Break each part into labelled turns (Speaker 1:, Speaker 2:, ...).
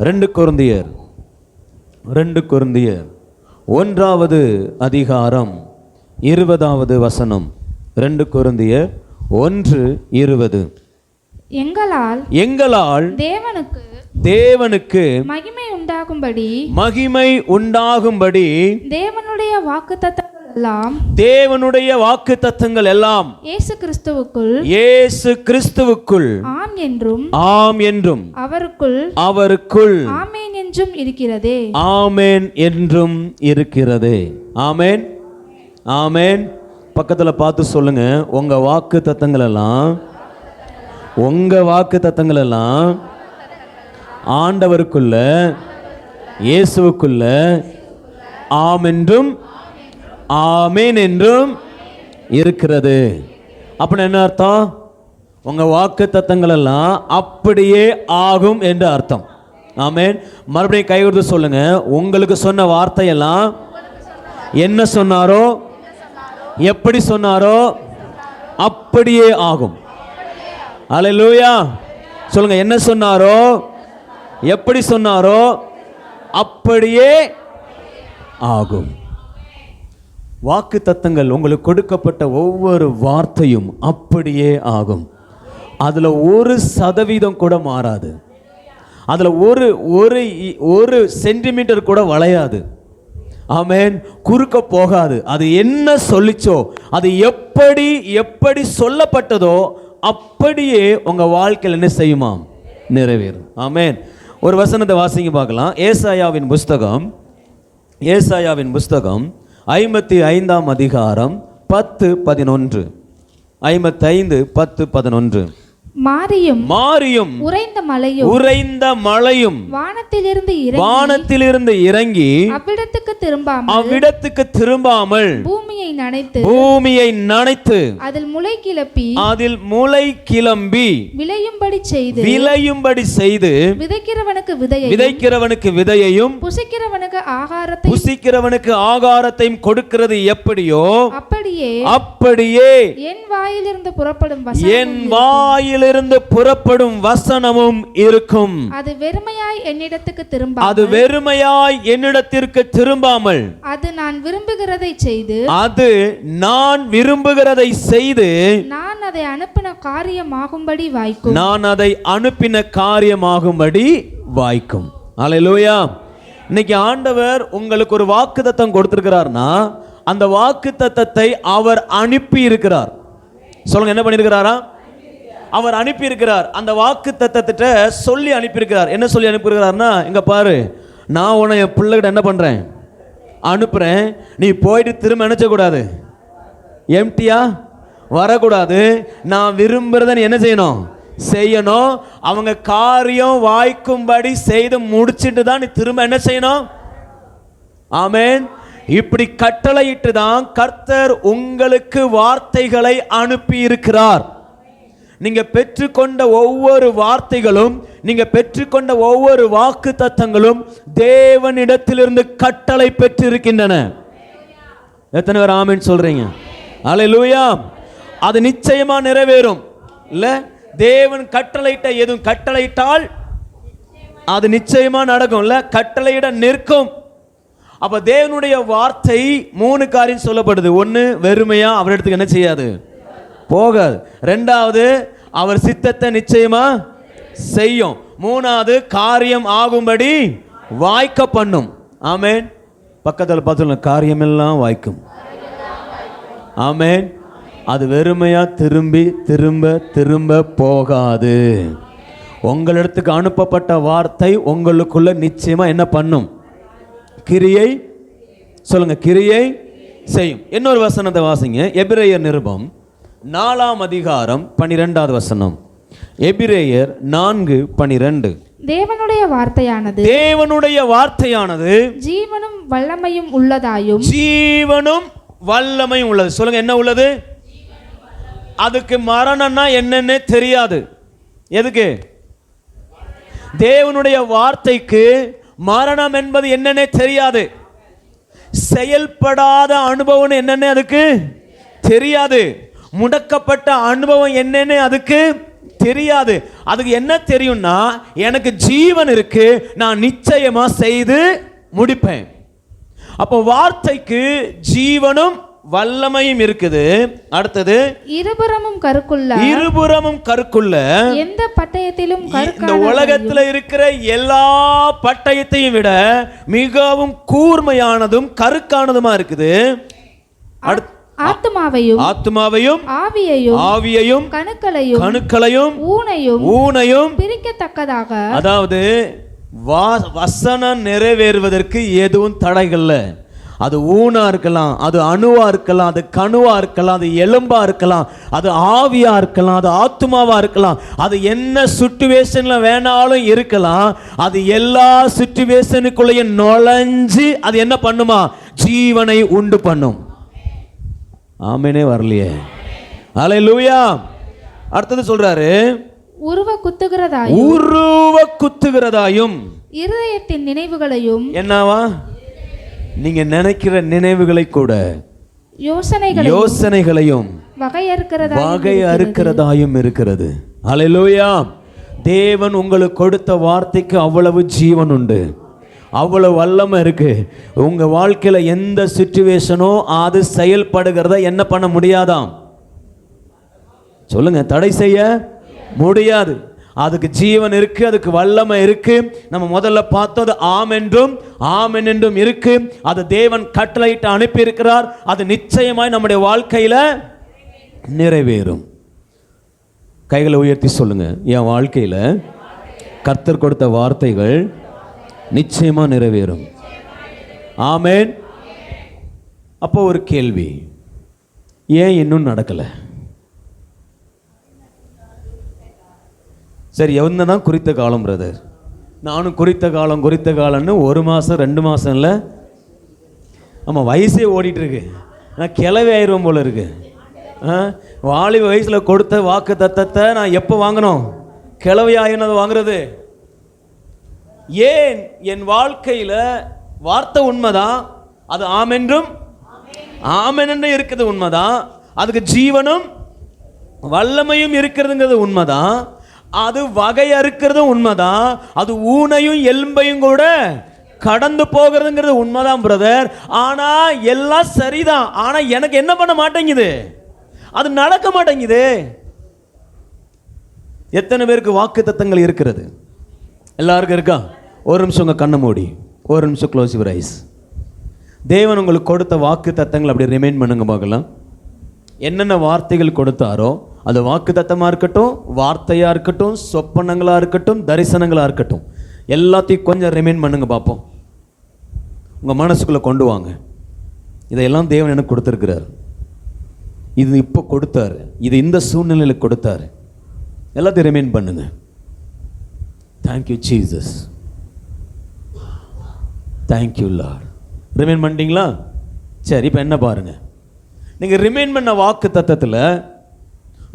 Speaker 1: 2 கொரிந்தியர் 1வது அதிகாரம் 20வது வசனம். 2 கொரிந்தியர் 1:20. எங்களால் தேவனுக்கு
Speaker 2: மகிமை உண்டாகும்படி
Speaker 1: தேவனுடைய வாக்குத்தத்தங்கள் எல்லாம் இயேசு கிறிஸ்துவுக்குள் ஆம் என்றும் அவருக்குள்
Speaker 2: ஆமென் என்றும் இருக்கிறதே.
Speaker 1: ஆமென் என்றும் இருக்கிறதே. ஆமென் ஆமென். பக்கத்துல பார்த்து சொல்லுங்க, உங்க வாக்குத்தத்தங்கள் எல்லாம் ஆண்டவருக்குள்ள இயேசுவுக்குள்ள ஆம் என்றும் ஆமென் என்றும் இருக்கிறது. அப்படின்னு என்ன அர்த்தம்? உங்க வாக்குத்தத்தங்கள் எல்லாம் அப்படியே ஆகும் என்று அர்த்தம். ஆமென். மறுபடியும் கை கொடுத்து சொல்லுங்க, உங்களுக்கு சொன்ன வார்த்தையெல்லாம் என்ன சொன்னாரோ, எப்படி சொன்னாரோ அப்படியே ஆகும். அல்லேலூயா. சொல்லுங்க, என்ன சொன்னாரோ, எப்படி சொன்னாரோ அப்படியே ஆகும். வாக்குத்தத்தங்கள், உங்களுக்கு கொடுக்கப்பட்ட ஒவ்வொரு வார்த்தையும் அப்படியே ஆகும். அதுல 1% கூட மாறாது. அதுல ஒரு சென்டிமீட்டர் கூட வளையாது. ஆமென். குறுக்க போகாது. அது என்ன சொல்லிச்சோ, அது எப்படி சொல்லப்பட்டதோ அப்படியே உங்க வாழ்க்கையில் என்ன செய்யுமாம்? நிறைவேறும். ஆமென். ஒரு வசனத்தை வாசிங்க பார்க்கலாம். ஏசாயாவின் புஸ்தகம் 55ஆம் அதிகாரம் 10-11. 55, 10, 11.
Speaker 2: மாரியும்
Speaker 1: உறைந்த மழையும் வானத்திலிருந்து இறங்கி அவ்விடத்துக்கு திரும்பாமல் பூமியை நனைத்து அதில் முளை கிளம்பி விளையும்படி செய்து விதைக்கிறவனுக்கு விதையையும் புசிக்கிறவனுக்கு ஆகாரத்தையும் கொடுக்கிறது எப்படியோ அப்படியே என் வாயிலிருந்து புறப்படும் வசனமும் இருக்கும். அது வெறுமையாய் என்னிடத்திற்கு திரும்பாமல் அது நான் விரும்புகிறதை செய்து நான் அதை அனுப்பின காரியமாகும்படி வாய்க்கும். அல்லேலூயா. இன்னைக்கு ஆண்டவர் உங்களுக்கு ஒரு வாக்குத்தத்தம் கொடுத்திருக்கிறார்னா, அந்த வாக்குத்தத்தத்தை அவர் அனுப்பி இருக்கிறார். சொல்லுங்க, என்ன பண்ணியிருக்கிறாரா? அவர் அனுப்பியிருக்கிறார். அந்த வாக்குத்தத்தத்தை சொல்லி அனுப்பியிருக்கிறார். என்ன சொல்லி அனுப்பியிருக்கிறார்னா, இங்க பாரு, நான் உன்னை என் பிள்ளைகிட்ட என்ன பண்றேன்? அனுப்புறேன். நீ போயிட்டு திரும்ப நினைச்சக்கூடாது, எம்டியா வரக்கூடாது. நான் விரும்புறத நீ என்ன செய்யணும்? அவங்க காரியம் வாய்க்கும்படி செய்து முடிச்சுட்டு தான் நீ திரும்ப என்ன செய்யணும்? ஆமென். இப்படி கட்டளையிட்டு தான் கர்த்தர் உங்களுக்கு வார்த்தைகளை அனுப்பி இருக்கிறார். நீங்க பெற்றுக்கொண்ட ஒவ்வொரு வார்த்தைகளும், நீங்க பெற்றுக்கொண்ட ஒவ்வொரு வாக்கு தத்தங்களும் தேவனிடத்திலிருந்து கட்டளை பெற்று இருக்கின்றன. எத்தனை பேர் ஆமென் சொல்றீங்க? அல்லேலூயா. அது நிச்சயமா நிறைவேறும். இல்ல, தேவன் கட்டளையிட்ட எதுவும் கட்டளையிட்டால் அது நிச்சயமா நடக்கும். இல்ல, கட்டளையிட நிற்கும். அப்ப தேவனுடைய வார்த்தை 3 காரியம் சொல்லப்படுது. 1, வெறுமையா அவரிடத்துக்கு என்ன செய்யாது? போகாது. 2வது, அவர் சித்தத்தை நிச்சயமா செய்யும். 3வது, காரியம் ஆகும்படி வாய்க்க பண்ணும். ஆமென். பக்கத்தில் பார்த்து, காரியம் எல்லாம் வாய்க்கும். ஆமென். அது வெறுமையா திரும்ப போகாது. உங்களிடத்துக்கு அனுப்பப்பட்ட வார்த்தை உங்களுக்குள்ள நிச்சயமா என்ன பண்ணும்? கிரியை. சொல்லுங்க, கிரியை செய்யும். இன்னொரு வசனத்தை வாசிங்க. எபிரேயர் நிருபம் 4ஆம் அதிகாரம் 12வது வசனம். எபிரேயர் 4:12.
Speaker 2: தேவனுடைய வார்த்தையானது ஜீவனும் வல்லமையும் உள்ளது.
Speaker 1: சொல்லுங்க, என்ன உள்ளது? அதுக்கு மரணம்னா என்னன்னு தெரியாது. எதுக்கு? தேவனுடைய வார்த்தைக்கு மரணம் என்பது என்னன்னே தெரியாது. செயல்படாத அனுபவம் என்னன்னு அதுக்கு தெரியாது. முடக்கப்பட்ட அனுபவம் என்னன்னு அதுக்கு தெரியாது. அதுக்கு என்ன தெரியும்னா, எனக்கு ஜீவன் இருக்கு, நான் நிச்சயமா செய்து முடிப்பேன். அப்போ வார்த்தைக்கு ஜீவனும் வல்லமையும் இருக்குது. அடுத்தது,
Speaker 2: இருபுறமும் கருக்குள்ள எந்த பட்டயத்திலும்
Speaker 1: இந்த உலகத்துல இருக்கிற எல்லா பட்டயத்தையும் விட மிகவும் கூர்மையானதும் கருக்கானதுமா இருக்குது. ஆத்துமாவையும் ஆவியையும் கணுக்களையும் ஊனையும்
Speaker 2: பிரிக்கத்தக்கதாக.
Speaker 1: அதாவது வசனம் நிறைவேறுவதற்கு எதுவும் தடைகள்ல. அது ஊனா இருக்கலாம், அது அணுவா இருக்கலாம், அது கணுவா இருக்கலாம், அது எலும்பா இருக்கலாம், அது ஆவியா இருக்கலாம், அது ஆத்துமாவா இருக்கலாம், அது என்ன சிச்சுவேஷன்ல வேணாலும் இருக்கலாம். அது எல்லா சிச்சுவேஷனுக்குள்ளேயும் நுழைஞ்சு அது என்ன பண்ணுமா? ஜீவனை உண்டு பண்ணும். ஆமெனே வரலையே, அல்லேலூயா. அடுத்தது சொல்றாரு,
Speaker 2: உருவ குத்துகிறதாயும் இருதயத்தின் நினைவுகளையும்.
Speaker 1: என்னவா? நீங்க நினைக்கிற நினைவுகளை கூட யோசனைகளையும் வகையறுக்கிறதாயும் இருக்கிறது. அல்லேலூயா. தேவன் உங்களுக்கு கொடுத்த வார்த்தைக்கு அவ்வளவு ஜீவன் உண்டு, அவ்வளவு வல்லமை இருக்கு. உங்க வாழ்க்கையில எந்த சிச்சுவேஷனோ அது செயல்படுகிறத என்ன பண்ண முடியாதாம்? சொல்லுங்க, தடை செய்ய முடியாது. அதுக்கு ஜீவன் இருக்கு, அதுக்கு வல்லமை இருக்கு. நம்ம முதல்ல பார்த்தது ஆம் என்றும் இருக்கு. அது தேவன் கட்டளையிட்டு அனுப்பி இருக்கிறார். அது நிச்சயமாய் நம்முடைய வாழ்க்கையில நிறைவேறும். கைகளை உயர்த்தி சொல்லுங்க, என் வாழ்க்கையில கர்த்தர் கொடுத்த வார்த்தைகள் நிச்சயமா நிறைவேறும். ஆமென். அப்போ ஒரு கேள்வி, ஏன் இன்னும் நடக்கல? சரி, என்னதான் குறித்த காலம் பிரதர்? நானும் குறித்த காலம்னு 1 மாதம் 2 மாதம் இல்லை, ஆமாம் வயசே ஓடிட்டு இருக்கு. நான் கிளவி ஆயிடுவோம் போல இருக்கு. வாலிப வயசில் கொடுத்த வாக்கு தத்தத்தை நான் எப்போ வாங்கணும்? கிளவி ஆயினது வாங்குறது. ஏன்? என் வாழ்க்கையில் வார்த்தை உண்மைதான், அது ஆமென்றும் இருக்குது உண்மைதான், அதுக்கு ஜீவனும் வல்லமையும் இருக்கிறதுங்கிறது உண்மைதான், அது வகை அறுக்கிறது உண்மைதான், அது ஊனையும் எலும்பையும் கூட கடந்து போகிறதுங்கிறது உண்மைதான் பிரதர். ஆனா எல்லாம் சரிதான், ஆனா எனக்கு என்ன பண்ண மாட்டேங்குது? அது நடக்க மாட்டேங்குது. எத்தனை பேருக்கு வாக்கு தத்தங்கள் இருக்கிறது? எல்லாருக்கும் இருக்கா? ஒரு நிமிஷம் உங்க கண்ணை மூடி, ஒரு நிமிஷம் க்ளோஸ் யுவர் ஐஸ். தேவன் உங்களுக்கு கொடுத்த வாக்கு தத்தங்கள் அப்படி ரிமைண்ட் பண்ணுங்க பார்க்கலாம். என்னென்ன வார்த்தைகள் கொடுத்தாரோ, அது வாக்கு தத்தமாக இருக்கட்டும், வார்த்தையாக இருக்கட்டும், சொப்பனங்களாக இருக்கட்டும், தரிசனங்களாக இருக்கட்டும், எல்லாத்தையும் கொஞ்சம் ரிமைண்ட் பண்ணுங்க பார்ப்போம். உங்கள் மனசுக்குள்ளே கொண்டு வாங்க. இதையெல்லாம் தேவன் எனக்கு கொடுத்துருக்கிறார், இது இப்போ கொடுத்தாரு, இது இந்த சூழ்நிலையில் கொடுத்தாரு, எல்லாத்தையும் ரிமைண்ட் பண்ணுங்க. Thank you Jesus, thank you Lord. Remind பண்ணிட்டீங்களா? சரி, இப்போ என்ன பாருங்க, நீங்கள் ரிமைண்ட் பண்ண வாக்கு தத்தத்தில்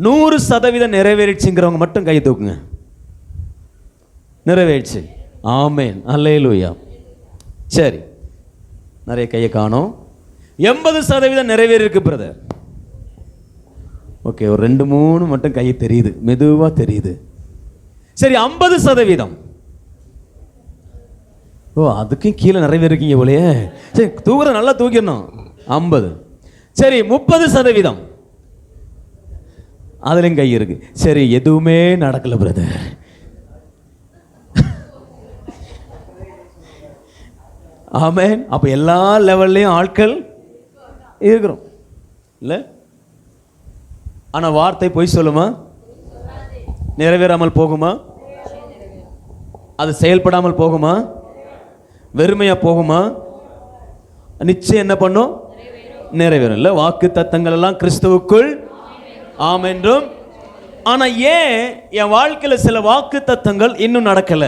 Speaker 1: 100% நிறைவேறிச்சுங்கிறவங்க மட்டும் கை தூக்குங்க. நிறைவேறிச்சு. ஆமென், அல்லேலூயா. சரி, நிறைய கையை காணோம். 80% நிறைவேறி இருக்கு பிரதர். ஓகே, ஒரு 2-3 மட்டும் கை தெரியுது, மெதுவாக தெரியுது. சரி, 50%. ஓ, அதுக்கும் கீழே நிறைவேறிருக்கீங்க போலயே. சரி, தூக்குற நல்லா தூக்கிடணும். 50. சரி, 30%. அதுலயும் கை இருக்கு. சரி, எதுவுமே நடக்கல பிரதர். ஆமென். அப்ப எல்லா லெவல்லையும் ஆட்கள் இருக்கிறோம் இல்ல? ஆனா வார்த்தை பொய் சொல்லுமா? நிறைவேறாமல் போகுமா? அது செயல்படாமல் போகுமா? வெறுமையா போகுமா? நிச்சயம் என்ன பண்ணும்? நிறைவேறும். இல்ல, வாக்கு தத்தங்கள் எல்லாம் கிறிஸ்துவுக்குள் ஆம் என்றும். ஆனா ஏன் என் வாழ்க்கையில சில வாக்கு தத்தங்கள் இன்னும் நடக்கல?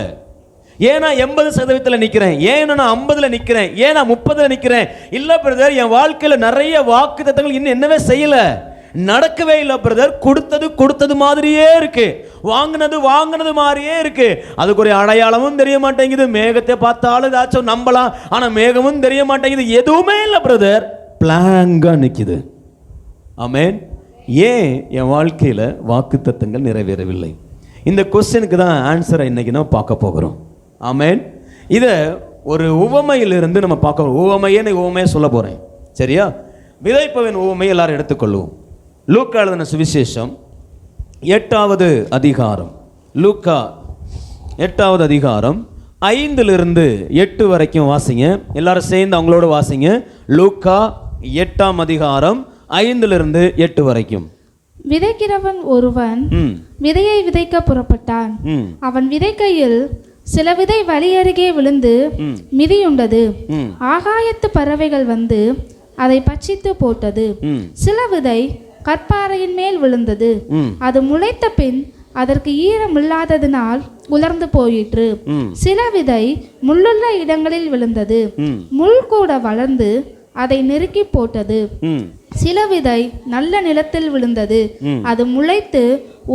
Speaker 1: ஏன் நான் 80% நிக்கிறேன்? ஏன் நான் 50 நிக்கிறேன்? ஏன் நான் 30 நிக்கிறேன்? இல்ல பிரதர், என் வாழ்க்கையில நிறைய வாக்கு தத்தங்கள் இன்னும் என்னவே செய்யல, நடக்கவே இல்லை பிரதர். கொடுத்தது மாதிரியே இருக்கு, வாங்கினது மாதிரியே இருக்கு. அதுக்கு ஒரு அடையாளமும் தெரிய மாட்டேங்குது. மேகத்தை பார்த்தாலும் ஏதாச்சும் நம்பலாம், ஆனா மேகமும் தெரிய மாட்டேங்குது. எதுவுமே இல்லை பிரதர், பிளாங்கா நிக்குது. ஆமென். ஏன் என் வாழ்க்கையில வாக்கு தத்தங்கள் நிறைவேறவில்லை? இந்த கொஸ்டினுக்கு தான் ஆன்சரை இன்னைக்கு நம்ம பார்க்க போகிறோம். ஆமென். இதை ஒரு உவமையிலிருந்து நம்ம பார்க்க, உவமையை சொல்ல போகிறேன். சரியா? விதைப்பவன் உவமை எல்லாரும் எடுத்துக்கொள்வோம். லூக்கா எழுதின சுவிசேஷம் 8வது அதிகாரம், லூக்கா 8வது அதிகாரம் 5லிருந்து 8 வரைக்கும் வாசிங்க. எல்லாரும் சேர்ந்து அவங்களோட வாசிங்க. லூக்கா 8ஆம் அதிகாரம் 5லிருந்து 8 வரைக்கும்.
Speaker 2: விதைக்கிறவன் ஒருவன் விதையை விதைக்க புறப்பட்டான். அவன் விதைக்கையில் சில விதை வழி அருகே விழுந்து மிதியுண்டது. ஆகாயத்து பறவைகள் வந்து அதை பட்சித்து போட்டது. சில விதை கற்பாறையின் மேல் விழுந்தது. அது முளைத்த பின் அதற்கு ஈரமில்லாததினால் உலர்ந்து போயிற்று. சில விதை முள்ளுள்ள இடங்களில் விழுந்தது. முள் கூட வளர்ந்து அதை நெருக்கி போட்டது. சில விதை நல்ல நிலத்தில் விழுந்தது. அது முளைத்து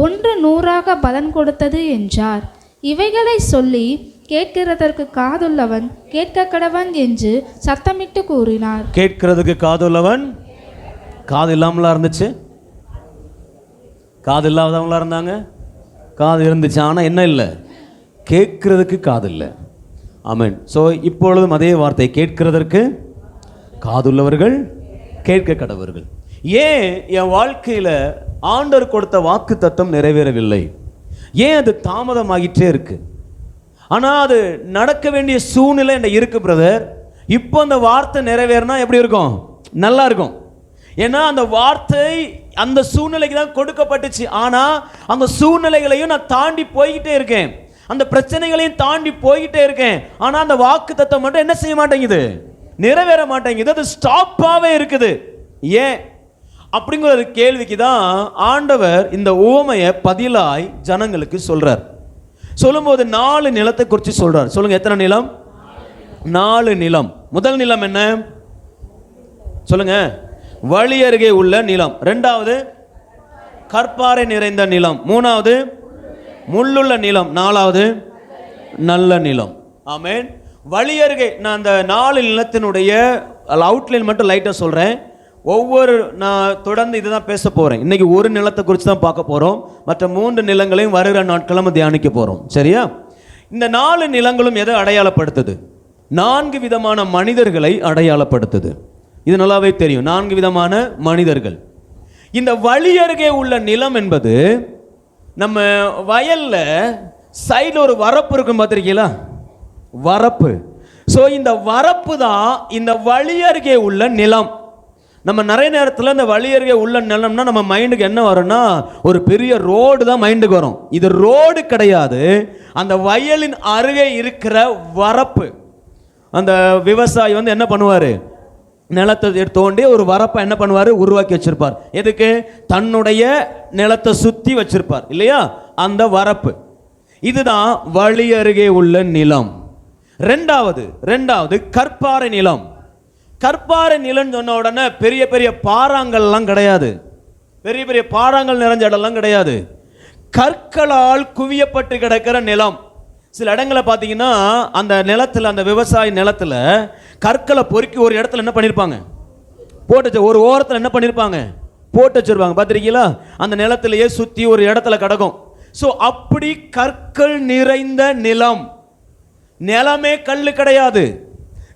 Speaker 2: 100 பலன் கொடுத்தது என்றார். இவைகளை சொல்லி கேட்கிறதற்கு காதுள்ளவன் கேட்க கடவன் என்று சத்தமிட்டு கூறினார்.
Speaker 1: கேட்கிறதுக்கு காதுள்ளவன், காது இல்லாமலா இருந்துச்சு? காது இல்லாதவங்களா இருந்தாங்க? காது இருந்துச்சு, ஆனால் என்ன இல்லை? கேட்கிறதுக்கு காது இல்லை. ஆமென். ஸோ இப்பொழுதும் அதே வார்த்தை, கேட்கிறதற்கு காதுள்ளவர்கள் கேட்க கடவர்கள். ஏன் என் வாழ்க்கையில் ஆண்டவர் கொடுத்த வாக்கு தத்தம் நிறைவேறவில்லை? ஏன் அது தாமதமாகிட்டே இருக்கு? ஆனால் அது நடக்க வேண்டிய சூழ்நிலை என்ன இருக்கு பிரதர். இப்போ அந்த வார்த்தை நிறைவேறினா எப்படி இருக்கும்? நல்லா இருக்கும். ஏன்னா அந்த வார்த்தை அந்த சூழ்நிலைக்கு தான் கொடுக்கப்பட்டுச்சு. ஆனால் அந்த சூழ்நிலைகளையும் நான் தாண்டி போய்கிட்டே இருக்கேன், அந்த பிரச்சனைகளையும் தாண்டி போய்கிட்டே இருக்கேன். ஆனால் அந்த வாக்கு தத்தம் மட்டும் என்ன செய்ய மாட்டேங்குது? நிறைவேற மாட்டேங்குது. அது ஸ்டாப்பாகவே இருக்குது. ஏன் அப்படிங்கிற ஒரு கேள்விக்கு தான் ஆண்டவர் இந்த உவமையை பதிலாய் ஜனங்களுக்கு சொல்றார். சொல்லும்போது 4 நிலத்தை குறித்து சொல்றார். சொல்லுங்க, எத்தனை நிலம்? 4 நிலம். முதல் நிலம் என்ன சொல்லுங்க? வழி அருகே உள்ள நிலம். 2வது கற்பாறை நிறைந்த நிலம். 3வது முள்ளுள்ள நிலம். 4வது நல்ல நிலம். ஆமென். வழி அருகே, நான் அந்த 4 நிலத்தினுடைய அவுட்லைன் மட்டும் லைட்டாக சொல்கிறேன். நான் தொடர்ந்து இதுதான் பேச போகிறேன். இன்னைக்கு ஒரு நிலத்தை குறித்து தான் பார்க்க போகிறோம். மற்ற 3 நிலங்களையும் வருகிற நாட்கள் நம்ம தியானிக்க போகிறோம். சரியா? இந்த 4 நிலங்களும் எதை அடையாளப்படுத்துது? 4 விதமான மனிதர்களை அடையாளப்படுத்துது. இது நல்லாவே தெரியும். 4 விதமான மனிதர்கள். இந்த வழி அருகே உள்ள நிலம் என்பது நம்ம வயல்ல சைடில் ஒரு வரப்பு இருக்கும், பார்த்திருக்கீங்களா? வரப்பு. ஸோ இந்த வரப்பு தான் இந்த வழி அருகே உள்ள நிலம். நம்ம நிறைய நேரத்தில் இந்த வழி அருகே உள்ள நிலம்னா நம்ம மைண்டுக்கு என்ன வரும்னா ஒரு பெரிய ரோடு தான் மைண்டுக்கு வரும். இது ரோடு கிடையாது, அந்த வயலின் அருகே இருக்கிற வரப்பு. அந்த விவசாயி வந்து என்ன பண்ணுவார்? நிலத்தை தோண்டி ஒரு வரப்பை என்ன பண்ணுவார்? உருவாக்கி வச்சிருப்பார். எதுக்கு? தன்னுடைய நிலத்தை சுற்றி வச்சிருப்பார் இல்லையா? அந்த வரப்பு. இதுதான் வழி அருகே உள்ள நிலம். ரெண்டாவது கற்பாறை நிலம். கற்பாறை நிலம் சொன்ன உடனே பெரிய பெரிய பாறாங்கல்லாம் கிடையாது, பெரிய பெரிய பாறாங்கல் நிறைஞ்ச இடம்லாம் கிடையாது. கற்களால் குவியப்பட்டு கிடக்கிற நிலம். சில இடங்களை பார்த்தீங்கன்னா அந்த நிலத்தில், அந்த விவசாய நிலத்தில் கற்களை பொறுக்கி ஒரு இடத்துல என்ன பண்ணியிருப்பாங்க? போட்டு ஒரு ஓரத்தில் என்ன பண்ணியிருப்பாங்க? போட்டு வச்சிருப்பாங்க. பார்த்துருக்கீங்களா? அந்த நிலத்திலேயே சுற்றி ஒரு இடத்துல கிடக்கும். ஸோ அப்படி கற்கள் நிறைந்த நிலம். நிலமே கல் கிடையாது,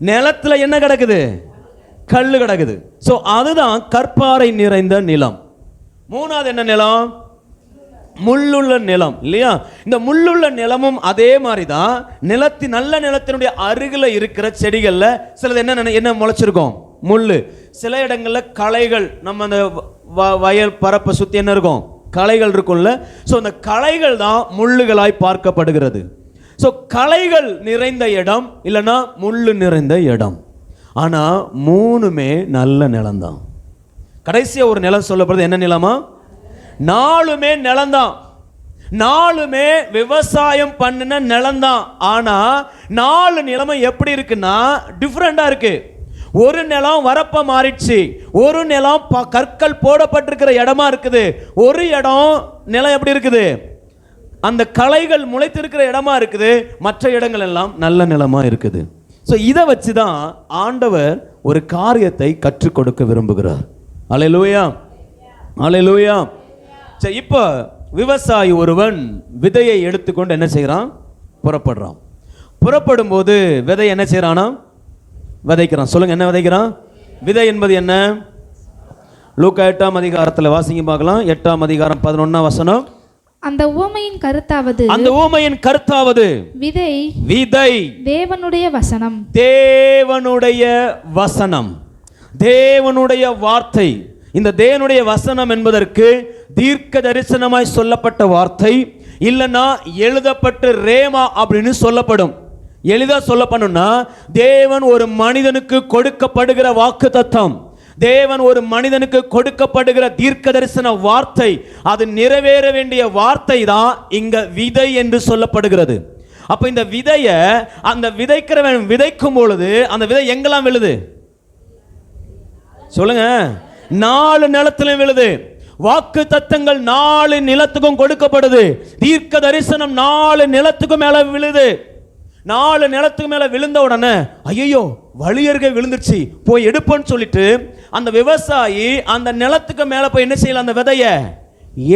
Speaker 1: நிலத்தில் என்ன கிடக்குது? கல் கிடக்குது. ஸோ அதுதான் கற்பாறை நிறைந்த நிலம். 3வது என்ன நிலம்? முள்ளுள்ள நிலம் இல்லையா? இந்த முள்ளுள்ள நிலமும் அதே மாதிரி தான். நல்ல நிலத்தினுடைய அருகில் இருக்கிற செடிகளில் சிலது என்ன முளைச்சிருக்கும்? முள்ளு. சில இடங்களில் களைகள், நம்ம அந்த வயல் பரப்பை சுற்றி என்ன இருக்கும்? களைகள் இருக்கும்ல. ஸோ அந்த களைகள் தான் முள்ளுகளாய் பார்க்கப்படுகிறது. ஸோ களைகள் நிறைந்த இடம் இல்லைன்னா முள்ளு நிறைந்த இடம். ஆனால் 3மே நல்ல நிலம்தான். கடைசியாக ஒரு நிலம் சொல்லப்படுறது. என்ன நிலமா? 4மே நிலம்தான். 4மே விவசாயம் பண்ணின நிலம்தான். ஆனால் 4 நிலமும் எப்படி இருக்குன்னா டிஃப்ரெண்டா இருக்கு. ஒரு நிலம் வரப்ப மாறிடுச்சு, ஒரு நிலம் கற்கள் போடப்பட்டிருக்கிற இடமா இருக்குது, ஒரு இடம் நிலம் எப்படி இருக்குது? அந்த களைகள் முளைத்திருக்கிற இடமா இருக்குது, மற்ற இடங்கள் எல்லாம் நல்ல நிலமா இருக்குது. ஸோ இதை வச்சு தான் ஆண்டவர் ஒரு காரியத்தை கற்றுக் கொடுக்க விரும்புகிறார். அல்லேலூயா, அல்லேலூயா. சரி, இப்போ விவசாயி ஒருவன் விதையை எடுத்துக்கொண்டு என்ன செய்கிறான்? புறப்படுறான். புறப்படும் போது விதை என்ன செய்யறானா? விதைக்கிறான். சொல்லுங்க, என்ன விதைக்கிறான்? விதை என்பது என்ன? லூக்கா 8ஆம் அதிகாரத்தில் வாசிங்க பார்க்கலாம். 8ஆம் அதிகாரம் 11ஆம் வசனம்.
Speaker 2: அந்த உவமையின் கருத்தாவது,
Speaker 1: அந்த உவமையின் கருத்தாவது,
Speaker 2: விதை
Speaker 1: விதை
Speaker 2: தேவனுடைய வசனம்.
Speaker 1: தேவனுடைய வசனம், தேவனுடைய வார்த்தை. இந்த தேவனுடைய வசனம் என்பதற்கு தீர்க்க தரிசனமாய் சொல்லப்பட்ட வார்த்தை, இல்லைன்னா எழுதப்பட்ட ரேமா அப்படின்னு சொல்லப்படும். எளிதா சொல்லப்படணும்னா, தேவன் ஒரு மனிதனுக்கு கொடுக்கப்படுகிற வாக்கு தத்தம், தேவன் ஒரு மனிதனுக்கு கொடுக்கப்படுகிற தீர்க்க தரிசன வார்த்தை, அது நிறைவேற வேண்டிய வார்த்தை தான் இங்க விதை என்று சொல்லப்படுகிறது. அப்ப இந்த விதைய அந்த விதைக்கிறவன் விதைக்கும் பொழுது அந்த விதை எங்கெல்லாம் விழுது? சொல்லுங்க. 4 நிலத்திலும் விழுது. வாக்கு தத்தங்கள் 4 நிலத்துக்கும் கொடுக்கப்படுது. தீர்க்க தரிசனம் 4 நிலத்துக்கும் மேல விழுது. 4 நிலத்துக்கு மேல விழுந்த உடனே ஐயோ வழியருகே விழுந்துருச்சு, போய் எடுப்பன்னு சொல்லிட்டு அந்த விவசாயி அந்த நிலத்துக்கு மேல போய் என்ன செய்யல? அந்த விதைய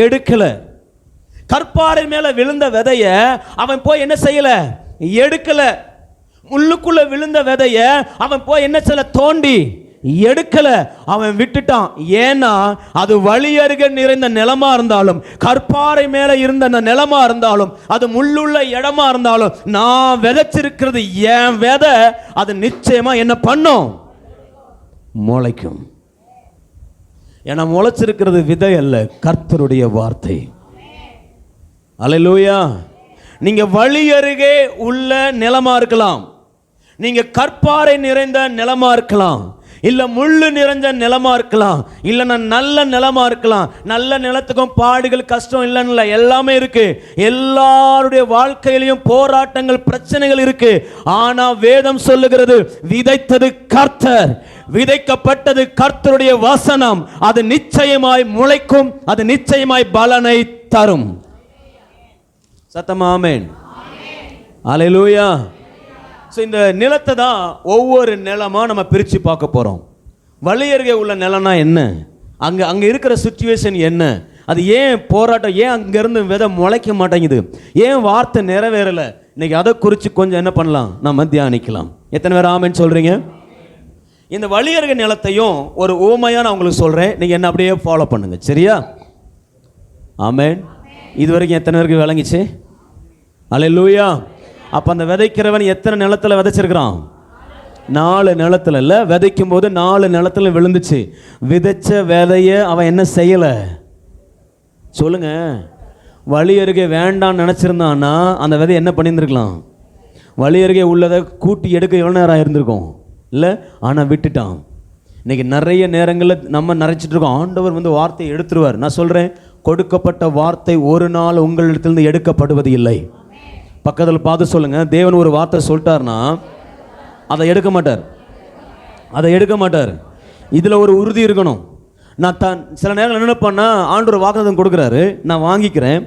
Speaker 1: எடுக்கல. கற்பாறை மேல விழுந்த விதைய அவன் போய் என்ன செய்யல? எடுக்கல. முள்ளுக்குள்ள விழுந்த விதைய அவன் போய் என்ன செய்யல? தோண்டி எடுக்கல. அவன் விட்டுட்டான். ஏன்னா அது வழி அருகே நிறைந்த நிலமா இருந்தாலும், கற்பாறை மேல இருந்த நிலமா இருந்தாலும், அது முள்ளுள்ள இடமா இருந்தாலும், நான் விதைச்சிருக்கிறது என் விதை, அது நிச்சயமா என்ன பண்ணும்? முளைக்கும். ஏன்னா முளைச்சிருக்கிறது விதை அல்ல, கர்த்தருடைய வார்த்தை. அல்லேலூயா. நீங்க வழி அருகே உள்ள நிலமா இருக்கலாம், நீங்க கற்பாறை நிறைந்த நிலமா இருக்கலாம், இல்ல முள்ளு நிறைஞ்ச நிலமா இருக்கலாம், இல்லைன்னா நல்ல நிலமா இருக்கலாம். நல்ல நிலத்துக்கும் பாடுகள் கஷ்டம் இல்லைன்னு எல்லாமே இருக்கு. எல்லாருடைய வாழ்க்கையிலையும் போராட்டங்கள் பிரச்சனைகள் இருக்கு. ஆனா வேதம் சொல்லுகிறது, விதைத்தது கர்த்தர், விதைக்கப்பட்டது கர்த்தருடைய வசனம், அது நிச்சயமாய் முளைக்கும், அது நிச்சயமாய் பலனை தரும். சத்தமா ஆமென். அல்லேலூயா. இந்த நிலத்தை தான் ஒவ்வொரு நிலமா நம்ம பிரித்து பார்க்க போகிறோம். வழி அருகே உள்ள நிலம்னா என்ன, அங்கே இருக்கிற சுச்சுவேஷன் என்ன, அது ஏன் போராட்டம், ஏன் அங்கேருந்து விதை முளைக்க மாட்டேங்குது, ஏன் வார்த்தை நிறைவேறலை, இன்னைக்கு அதை குறித்து கொஞ்சம் என்ன பண்ணலாம், நம்ம தியானிக்கலாம். எத்தனை பேர் ஆமென் சொல்கிறீங்க? இந்த வழி அருகே நிலத்தையும் ஒரு ஊமையாக நான் உங்களுக்கு சொல்கிறேன், நீங்கள் என்ன அப்படியே ஃபாலோ பண்ணுங்க, சரியா? ஆமென். இது வரைக்கும் எத்தனை பேருக்கு விளங்கிச்சு? அல்லேலூயா. அப்போ அந்த விதைக்கிறவன் எத்தனை நிலத்தில் விதைச்சிருக்கிறான்? 4 நிலத்தில் இல்லை, விதைக்கும் போது 4 நிலத்தில் விழுந்துச்சு. விதைச்ச விதைய அவன் என்ன செய்யலை? சொல்லுங்க. வழி அருகே வேண்டான்னு நினச்சிருந்தான்னா அந்த விதை என்ன பண்ணியிருந்துருக்கலாம்? வழி அருகே உள்ளதை கூட்டி எடுக்க எவ்வளோ நேரம் இருந்திருக்கும் இல்லை? ஆனால் விட்டுட்டான். இன்னைக்கு நிறைய நேரங்களில் நம்ம நினைச்சிட்டு இருக்கோம், ஆண்டவர் வந்து வார்த்தையை எடுத்துருவார். நான் சொல்கிறேன், கொடுக்கப்பட்ட வார்த்தை ஒரு நாள் உங்களிடத்திலிருந்து எடுக்கப்படுவது இல்லை. பக்கத்தில் பார்த்து சொல்லுங்க, தேவன் ஒரு வார்த்தை சொல்லிட்டார்னா அதை எடுக்க மாட்டார், அதை எடுக்க மாட்டார். இதில் ஒரு உறுதி இருக்கணும். நான் சில நேரம் என்ன பண்ணா, ஆண்டவர் வாக்குத்தத்தம் கொடுக்குறாரு, நான் வாங்கிக்கிறேன்,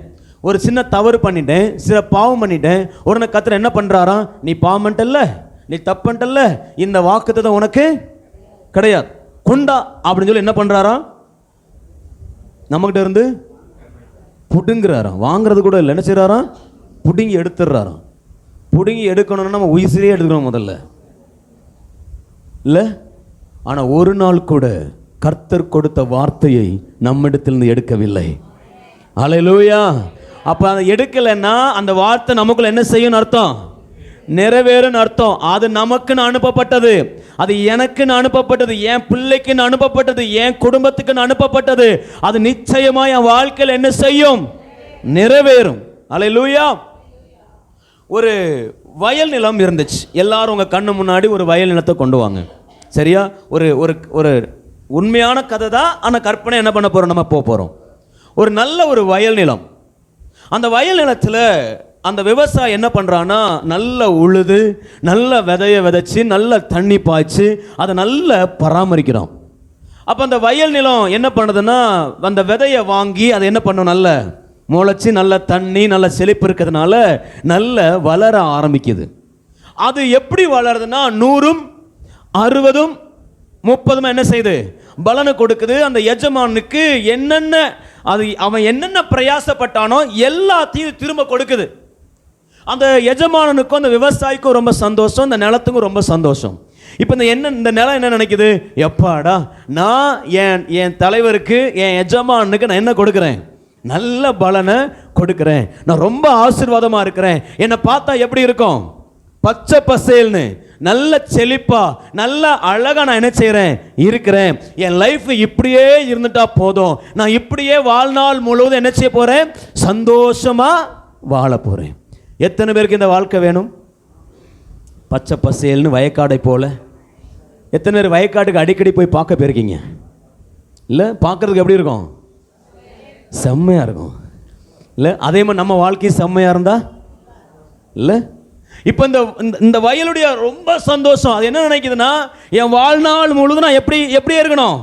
Speaker 1: ஒரு சின்ன தவறு பண்ணிட்டேன், சில பாவம் பண்ணிட்டேன், உடனே கர்த்தர் என்ன பண்ணுறாராம், நீ பாவம் பண்ணிட்டல்ல, நீ தப்பு பண்ணிட்டல்ல, இந்த வாக்குத்தத்தம் உனக்கு கிடையாது, கொண்டா அப்படின்னு சொல்லி என்ன பண்ணுறாராம், நம்மகிட்ட இருந்து புடுங்குறாராம். வாங்குறது கூட இல்லை, என்ன செய்கிறாராம், புடுங்கி எடுத்துடுறாராம். புடுங்கி எடுக்கணும்னா நம்ம உயிரே எடுத்துக்கணும் முதல்ல இல்லை. ஆனால் ஒரு நாள் கூட கர்த்தர் கொடுத்த வார்த்தையை நம்மிடத்திலிருந்து எடுக்கவில்லை. அல்லேலூயா. அப்போ அதை எடுக்கலைன்னா அந்த வார்த்தை நமக்குள்ள என்ன செய்யும் அர்த்தம்? நிறைவேறும் அர்த்தம். அது நமக்குன்னு அனுப்பப்பட்டது, அது எனக்குன்னு அனுப்பப்பட்டது, என் பிள்ளைக்குன்னு அனுப்பப்பட்டது, என் குடும்பத்துக்குன்னு அனுப்பப்பட்டது. அது நிச்சயமா என் வாழ்க்கையில் என்ன செய்யும்? நிறைவேறும். அல்லேலூயா. ஒரு வயல் நிலம் இருந்துச்சு. எல்லாரும் உங்கள் கண்ணு முன்னாடி ஒரு வயல் நிலத்தை கொண்டு வாங்க, சரியா? ஒரு ஒரு ஒரு உண்மையான கதை தான், ஆனால் கற்பனை என்ன பண்ண போகிறோம், நம்ம போக போகிறோம். ஒரு நல்ல ஒரு வயல் நிலம். அந்த வயல் நிலத்தில் அந்த விவசாயி என்ன பண்ணுறான்னா, நல்ல உழுது, நல்ல விதையை விதைச்சி, நல்ல தண்ணி பாய்ச்சி, அதை நல்ல பராமரிக்கிறான். அப்போ அந்த வயல் நிலம் என்ன பண்ணுதுன்னா, அந்த விதையை வாங்கி அதை என்ன பண்ணும், நல்ல முளைச்சி, நல்ல தண்ணி, நல்ல செழிப்பு இருக்கிறதுனால நல்ல வளர ஆரம்பிக்குது. அது எப்படி வளருதுன்னா, 100, 60, 30 என்ன செய்யுது, பலனை கொடுக்குது. அந்த எஜமானுக்கு என்னென்ன அது அவன் என்னென்ன பிரயாசப்பட்டானோ எல்லாத்தையும் திரும்ப கொடுக்குது. அந்த எஜமானனுக்கும் அந்த விவசாயிக்கும் ரொம்ப சந்தோஷம், இந்த நிலத்துக்கும் ரொம்ப சந்தோஷம். இப்போ இந்த நிலம் என்ன நினைக்குது, எப்பாடா நான் என் தலைவருக்கு, என் எஜமானுக்கு நான் என்ன கொடுக்குறேன், நல்ல பலனை கொடுக்குறேன், நான் ரொம்ப ஆசீர்வாதமாக இருக்கிறேன், என்னை பார்த்தா எப்படி இருக்கும், பச்சை பசேல்னு நல்ல செழிப்பா நல்ல அழகா நான் என்ன செய்கிறேன், இருக்கிறேன். என் லைஃப் இப்படியே இருந்துட்டா போதும், நான் இப்படியே வாழ்நாள் முழுவதும் என்ன செய்ய போகிறேன், சந்தோஷமாக வாழ போகிறேன். எத்தனை பேருக்கு இந்த வாழ்க்கை வேணும்? பச்சை பசேல்னு வயக்காடை போல. எத்தனை பேர் வயக்காட்டுக்கு அடிக்கடி போய் பார்க்க போயிருக்கீங்க? இல்லை, பார்க்கறதுக்கு எப்படி இருக்கும், செம்மையாக இருக்கும் இல்லை? அதே மாதிரி நம்ம வாழ்க்கையும் செம்மையாக இருந்தா இல்லை? இப்போ இந்த வயலுடைய ரொம்ப சந்தோஷம், அது என்ன நினைக்குதுன்னா, என் வாழ்நாள் முழுவதும் நான் எப்படி இருக்கணும்,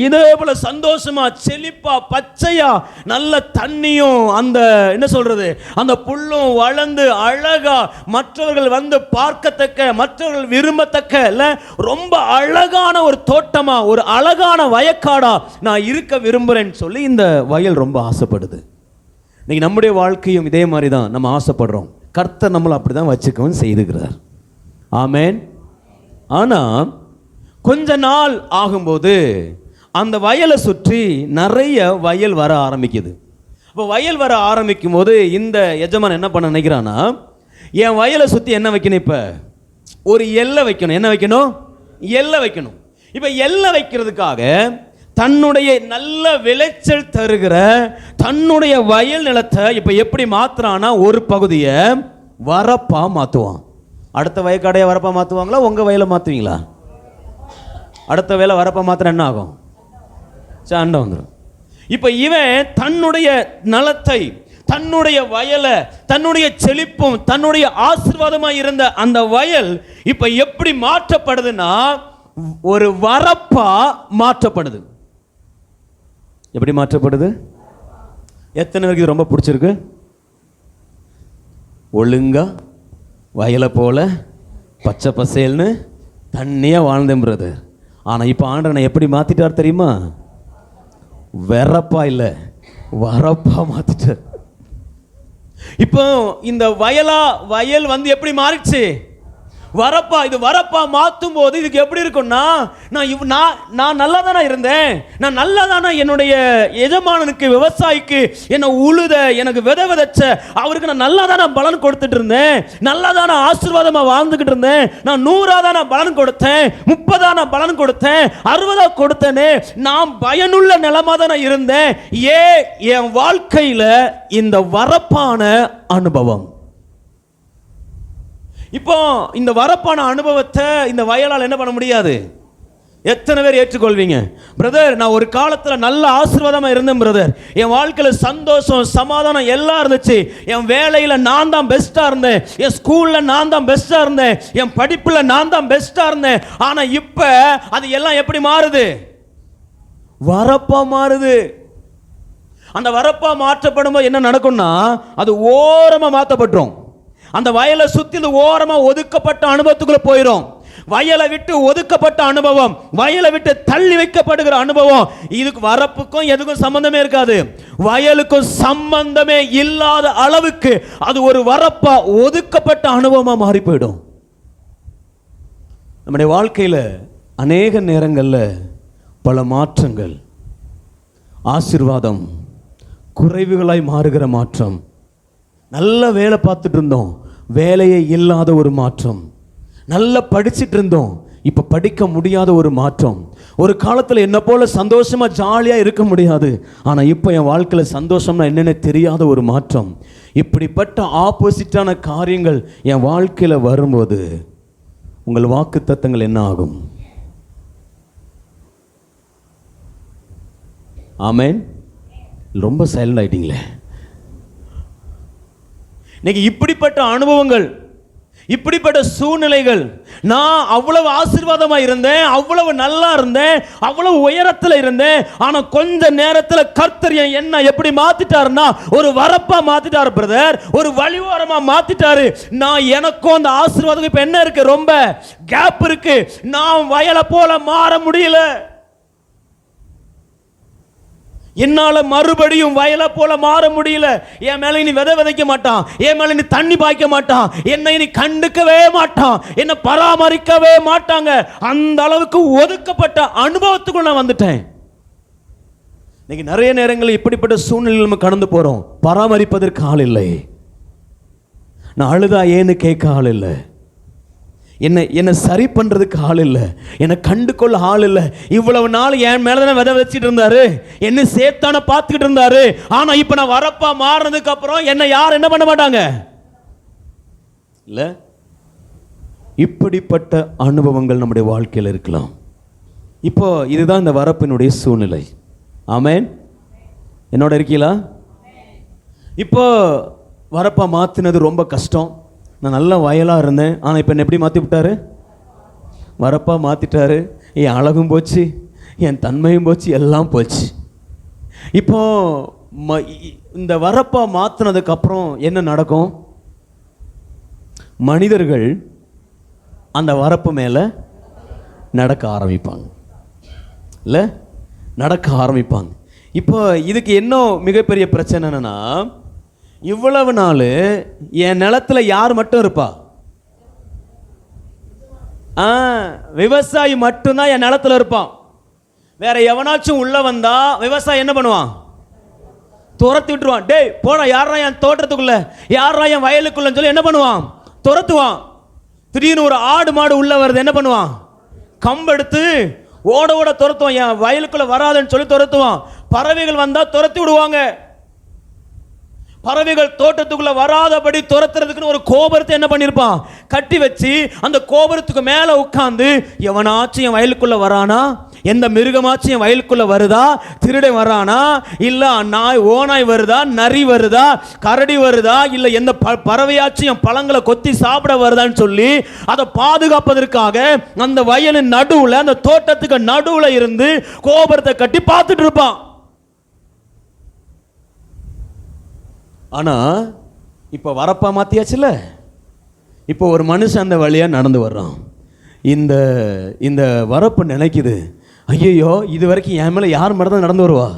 Speaker 1: இதே போல சந்தோஷமா செழிப்பா பச்சையா நல்ல தண்ணியும் அந்த என்ன சொல்றது அந்த புல்லும் வளர்ந்து அழகா மற்றவர்கள் வந்து பார்க்கத்தக்க, மற்றவர்கள் விரும்பத்தக்க இல்ல ரொம்ப அழகான ஒரு தோட்டமா, ஒரு அழகான வயக்காடா நான் இருக்க விரும்புறேன்னு சொல்லி இந்த வயல் ரொம்ப ஆசைப்படுது. இன்னைக்கு நம்முடைய வாழ்க்கையும் இதே மாதிரி தான் நம்ம ஆசைப்படுறோம். கர்த்தர் நம்மளை அப்படிதான் வச்சுக்கவும் செய்திருக்கிறார். ஆமேன். ஆனா கொஞ்ச நாள் ஆகும்போது அந்த வயலை சுற்றி நிறைய வயல் வர ஆரம்பிக்குது. இப்போ வயல் வர ஆரம்பிக்கும் போது இந்த எஜமான் என்ன பண்ண நினைக்கிறான்னா, என் வயலை சுற்றி என்ன வைக்கணும், இப்போ ஒரு எல்லை வைக்கணும். என்ன வைக்கணும், எல்லை வைக்கணும். இப்போ எல்லை வைக்கிறதுக்காக தன்னுடைய நல்ல விளைச்சல் தருகிற தன்னுடைய வயல் நிலத்தை இப்போ எப்படி மாத்துறானா, ஒரு பகுதியை வரப்பா மாற்றுவான். அடுத்த வயக்காடையை வரப்பா மாற்றுவாங்களா, உங்கள் வயலை மாற்றுவீங்களா? அடுத்த வேலை வரப்பா மாத்திரம் என்ன ஆகும், சண்டை வந்துடும். இப்போ இவன் தன்னுடைய நலத்தை, தன்னுடைய வயலை, தன்னுடைய செழிப்பும் தன்னுடைய ஆசீர்வாதமாக இருந்த அந்த வயல் இப்போ எப்படி மாற்றப்படுதுன்னா, ஒரு வரப்பா மாற்றப்படுது. எப்படி மாற்றப்படுது? எத்தனை பேருக்கு ரொம்ப பிடிச்சிருக்கு? ஒழுங்கா வயலை போல பச்சை பசேல்னு தண்ணியாக வாழ்ந்தேன் பிரதர். ஆனால் இப்போ ஆண்டவனை எப்படி மாற்றிட்டார் தெரியுமா? வரப்பா இல்லை, வரப்பா மாற்றிட்டார். இப்போ இந்த வயல் வந்து எப்படி மாறிடுச்சு, வரப்பா. இது வரப்பா மாற்றும் போது இதுக்கு எப்படி இருக்கும்னா, நான் நல்லா தானே இருந்தேன், நான் நல்லா தானே என்னுடைய எஜமானனுக்கு விவசாயிக்கு என்னை உழுத எனக்கு விதைச்ச அவருக்கு நான் நல்லா தானே பலன் கொடுத்துட்டு இருந்தேன், நல்லா தானே ஆசீர்வாதமாக வாழ்ந்துக்கிட்டு இருந்தேன், நான் 100 தானே பலன் கொடுத்தேன், 30 பலன் கொடுத்தேன், 60 கொடுத்தேனே, நான் பயனுள்ள நிலமா தானே இருந்தேன். என் வாழ்க்கையில் இந்த வரப்பான அனுபவம், இப்போ இந்த வரப்பான அனுபவத்தை இந்த வயலால் என்ன பண்ண முடியாது. எத்தனை பேர் ஏற்றுக்கொள்வீங்க? பிரதர், நான் ஒரு காலத்தில் நல்ல ஆசீர்வாதமாக இருந்தேன் பிரதர், என் வாழ்க்கையில் சந்தோஷம் சமாதானம் எல்லாம் இருந்துச்சு, என் வேலையில் நான் தான் பெஸ்ட்டாக இருந்தேன், என் ஸ்கூலில் நான் தான் பெஸ்ட்டாக இருந்தேன், என் படிப்பில் நான் தான் பெஸ்ட்டாக இருந்தேன். ஆனால் இப்போ அது எல்லாம் எப்படி மாறுது, வரப்பா மாறுது. அந்த வரப்பா மாற்றப்படும் போது என்ன நடக்கும்னா, அது ஓரமாக மாற்றப்பட்டுரும். அந்த வயலை சுற்றி இந்த ஓரமாக ஒதுக்கப்பட்ட அனுபவத்துக்குள்ள போயிடும். வயலை விட்டு ஒதுக்கப்பட்ட அனுபவம், வயலை விட்டு தள்ளி வைக்கப்படுகிற அனுபவம், இதுக்கு வரப்புக்கும் எதுக்கும் சம்பந்தமே இருக்காது. வயலுக்கும் சம்பந்தமே இல்லாத அளவுக்கு அது ஒரு வரப்பா ஒதுக்கப்பட்ட அனுபவமா மாறி போயிடும். நம்முடைய வாழ்க்கையில் அநேக நேரங்களில் பல மாற்றங்கள், ஆசீர்வாதம் குறைவுகளாய் மாறுகிற மாற்றம். நல்ல வேலை பார்த்துட்டு இருந்தோம், வேலையே இல்லாத ஒரு மாற்றம். நல்லா படிச்சுட்டு இருந்தோம், இப்போ படிக்க முடியாத ஒரு மாற்றம். ஒரு காலத்தில் என்ன போல சந்தோஷமாக ஜாலியாக இருக்க முடியாது, ஆனால் இப்போ என் வாழ்க்கையில் சந்தோஷம்னா என்னென்ன தெரியாத ஒரு மாற்றம். இப்படிப்பட்ட ஆப்போசிட்டான காரியங்கள் என் வாழ்க்கையில் வரும்போது உங்கள் வாக்குத்தத்தங்கள் என்ன ஆகும்? ஆமேன். ரொம்ப சைலண்ட் ஆயிட்டீங்களே. இன்னைக்கு இப்படிப்பட்ட அனுபவங்கள், இப்படிப்பட்ட சூழ்நிலைகள், நான் அவ்வளவு ஆசீர்வாதமா இருந்தேன், அவ்வளவு நல்லா இருந்தேன், அவ்வளவு உயரத்தில் இருந்தேன், ஆனா கொஞ்ச நேரத்தில் கர்த்தர் என்ன எப்படி மாத்திட்டாருன்னா, ஒரு வரப்பா மாத்திட்டாரு பிரதர், ஒரு வழிவோரமா மாத்திட்டாரு. நான் எனக்கும் அந்த ஆசீர்வாதம் இப்ப என்ன இருக்கு, ரொம்ப கேப் இருக்கு. நான் வயலை போல மாற முடியல. என்னால மறுபடியும் வயலை போல மாற முடியல. என் மேல இனி விதை விதைக்க மாட்டான், என் மேல இனி தண்ணி பாய்க்க மாட்டான், என்னை இனி கண்டுக்கவே மாட்டான், என்னை பராமரிக்கவே மாட்டாங்க. அந்த அளவுக்கு ஒதுக்கப்பட்ட அனுபவத்துக்குள்ள நான் வந்துட்டேன். இன்னைக்கு நிறைய நேரங்களில் இப்படிப்பட்ட சூழ்நிலையில் நம்ம கடந்து போறோம். பராமரிப்பதற்கு ஆள் இல்லை. நான் அழுதா ஏன்னு கேட்க ஆள் இல்லை. என்னை சரி பண்றதுக்கு ஆள் இல்லை. என்னை கண்டு கொள்ள ஆள் இல்லை. இவ்வளவு நாள் என் மேலதான் விதை வச்சுட்டு இருந்தாரு, என்ன சேத்தான பார்த்துக்கிட்டு இருந்தாரு. ஆனா இப்ப நான் வரப்பா மாறினதுக்கு அப்புறம் என்னை யார் என்ன பண்ண மாட்டாங்க இல்ல. இப்படிப்பட்ட அனுபவங்கள் நம்முடைய வாழ்க்கையில் இருக்கலாம். இப்போ இதுதான் இந்த வரப்பினுடைய சூழ்நிலை. ஆமென். என்னோட இருக்கீங்களா? இப்போ வரப்பா மாத்தினது ரொம்ப கஷ்டம். நான் நல்ல வயலாக இருந்தேன், ஆனால் இப்போ என்ன எப்படி மாற்றி விட்டாரு? வரப்பா மாற்றிட்டாரு. என் அழகும் போச்சு, என் தன்மையும் போச்சு, எல்லாம் போச்சு. இப்போ இந்த வரப்பா மாற்றினதுக்கப்புறம் என்ன நடக்கும்? மனிதர்கள் அந்த வரப்பு மேலே நடக்க ஆரம்பிப்பாங்க இல்லை? நடக்க ஆரம்பிப்பாங்க. இப்போ இதுக்கு இன்னும் மிகப்பெரிய பிரச்சனை என்னன்னா, இவ்வளவு நாள் என் நிலத்துல யார் மட்டும் இருப்பா? விவசாயி மட்டும்தான் என் நிலத்துல இருப்பான். வேற எவனாச்சும் உள்ள வந்தா விவசாயி என்ன பண்ணுவான்? துரத்தி விட்டுருவான். டேய் போடா, யாரா என் தோட்டத்துக்குள்ள, யாரா என் வயலுக்குள்ளன்னு சொல்லி என்ன பண்ணுவான்? துரத்துவான். திடீர்னு ஒரு ஆடு மாடு உள்ள வருது, என்ன பண்ணுவான்? கம்பெடுத்து ஓட ஓட துரத்துவான். என் வயலுக்குள்ள வராதுன்னு சொல்லி துரத்துவான். பறவைகள் வந்தா துரத்தி விடுவாங்க. பறவைகள் தோட்டத்துக்குள்ள வராதபடி துரத்துறதுக்குன்னு ஒரு கோபுரத்தை என்ன பண்ணிருப்பான்? கட்டி வச்சு அந்த கோபுரத்துக்கு மேல உட்கார்ந்து, எவனாச்சும் என் வயலுக்குள்ள வரானா, எந்த மிருகமாச்சும் என் வயலுக்குள்ள வருதா, திருடன் வரானா, இல்ல நாய் ஓநாய் வருதா, நரி வருதா, கரடி வருதா, இல்ல எந்த பறவையாச்சும் என் பழங்களை கொத்தி சாப்பிட வருதான்னு சொல்லி அதை பாதுகாப்பதற்காக அந்த வயலின் நடுவுல, அந்த தோட்டத்துக்கு நடுவுல இருந்து கோபுரத்தை கட்டி பார்த்துட்டு இருப்பான். ஆனா இப்ப வரப்பா மாத்தியாச்சுல. இப்போ ஒரு மனுஷன் அந்த வழியா நடந்து வர்றான். இந்த இந்த வரப்பு நினைக்குது, ஐயோ இது வரைக்கும் என் மேல யார் மேல தான் நடந்து வருவா?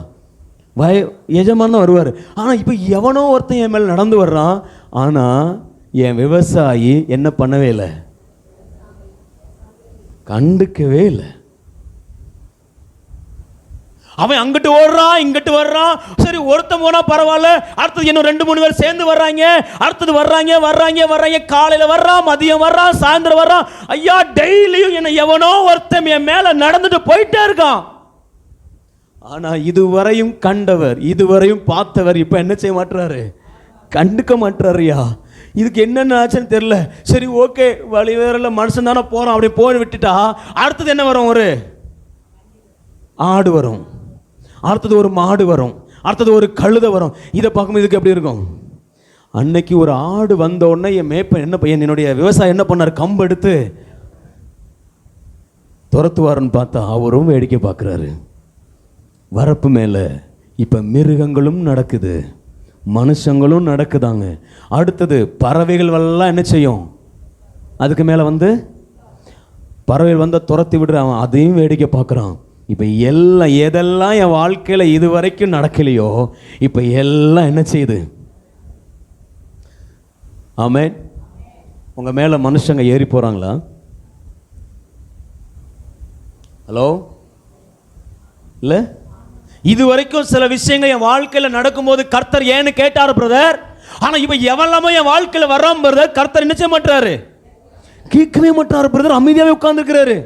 Speaker 1: எஜமான் தான் வருவார். ஆனா இப்ப எவனோ ஒருத்தன் என் மேல நடந்து வர்றான். ஆனா என் விவசாயி என்ன பண்ணவே இல்லை, கண்டுக்கவே இல்லை. அவன் அங்கிட்டு ஓடுறான், இங்கிட்டு வர்றான். சரி ஒருத்தன் போனா பரவாயில்ல, அடுத்தது இன்னும் 2-3 பேர் சேர்ந்து வர்றாங்க, அடுத்தது வர்றாங்க. காலையில வர்றான், மதியம் வர்றான், சாயந்தரம் வர்றான். ஐயா டெய்லியும் என்ன எவனோ ஒருத்தன் என் மேல நடந்துட்டு போயிட்டே இருக்கான். ஆனா இதுவரையும் கண்டவர், இதுவரையும் பார்த்தவர் இப்ப என்ன செய்ய மாட்டாரு? கண்டுக்க மாட்டாருயா. இதுக்கு என்னென்ன ஆச்சுன்னு தெரியல. சரி ஓகே, வழி வேறல, மனுஷன் தானே போறான், அப்படி போய் விட்டுட்டா அடுத்தது என்ன வரும்? ஒரு ஆடு வரும், அடுத்தது ஒரு மாடு வரும், அடுத்தது ஒரு கழுதை வரும். இதை பார்க்கும்போது இதுக்கு எப்படி இருக்கும்? அன்னைக்கு ஒரு ஆடு வந்த உடனே என் மேப்பன் என்ன பையன், என்னுடைய விவசாயம் என்ன பண்ணார்? கம்பு எடுத்து துரத்துவாருன்னு பார்த்தா அவரும் வேடிக்கை பார்க்குறாரு. வரப்பு மேலே இப்போ மிருகங்களும் நடக்குது, மனுஷங்களும் நடக்குதாங்க. அடுத்தது பறவைகள் எல்லாம் என்ன செய்யும்? அதுக்கு மேலே வந்து பறவைகள் வந்து துரத்தி விடுறான், அதையும் வேடிக்கை பார்க்குறான். இப்போ எல்லாம் எதெல்லாம் என் வாழ்க்கையில் இது வரைக்கும் நடக்கலையோ இப்போ எல்லாம் என்ன செய்யுது? ஆமென். உங்கள் மேலே மனுஷங்க ஏறி போகிறாங்களா? ஹலோ இல்லை? இது வரைக்கும் சில விஷயங்கள் என் வாழ்க்கையில் நடக்கும்போது கர்த்தர் ஏன்னு கேட்டார் பிரதர். ஆனால் இப்போ எவெல்லாமோ என் வாழ்க்கையில் வர்றான் பிரதர், கர்த்தர் என்ன செய்ய மாட்டாரு? கேட்கவே மாட்டார் பிரதர், அமைதியாகவே உட்கார்ந்துருக்கிறாரு.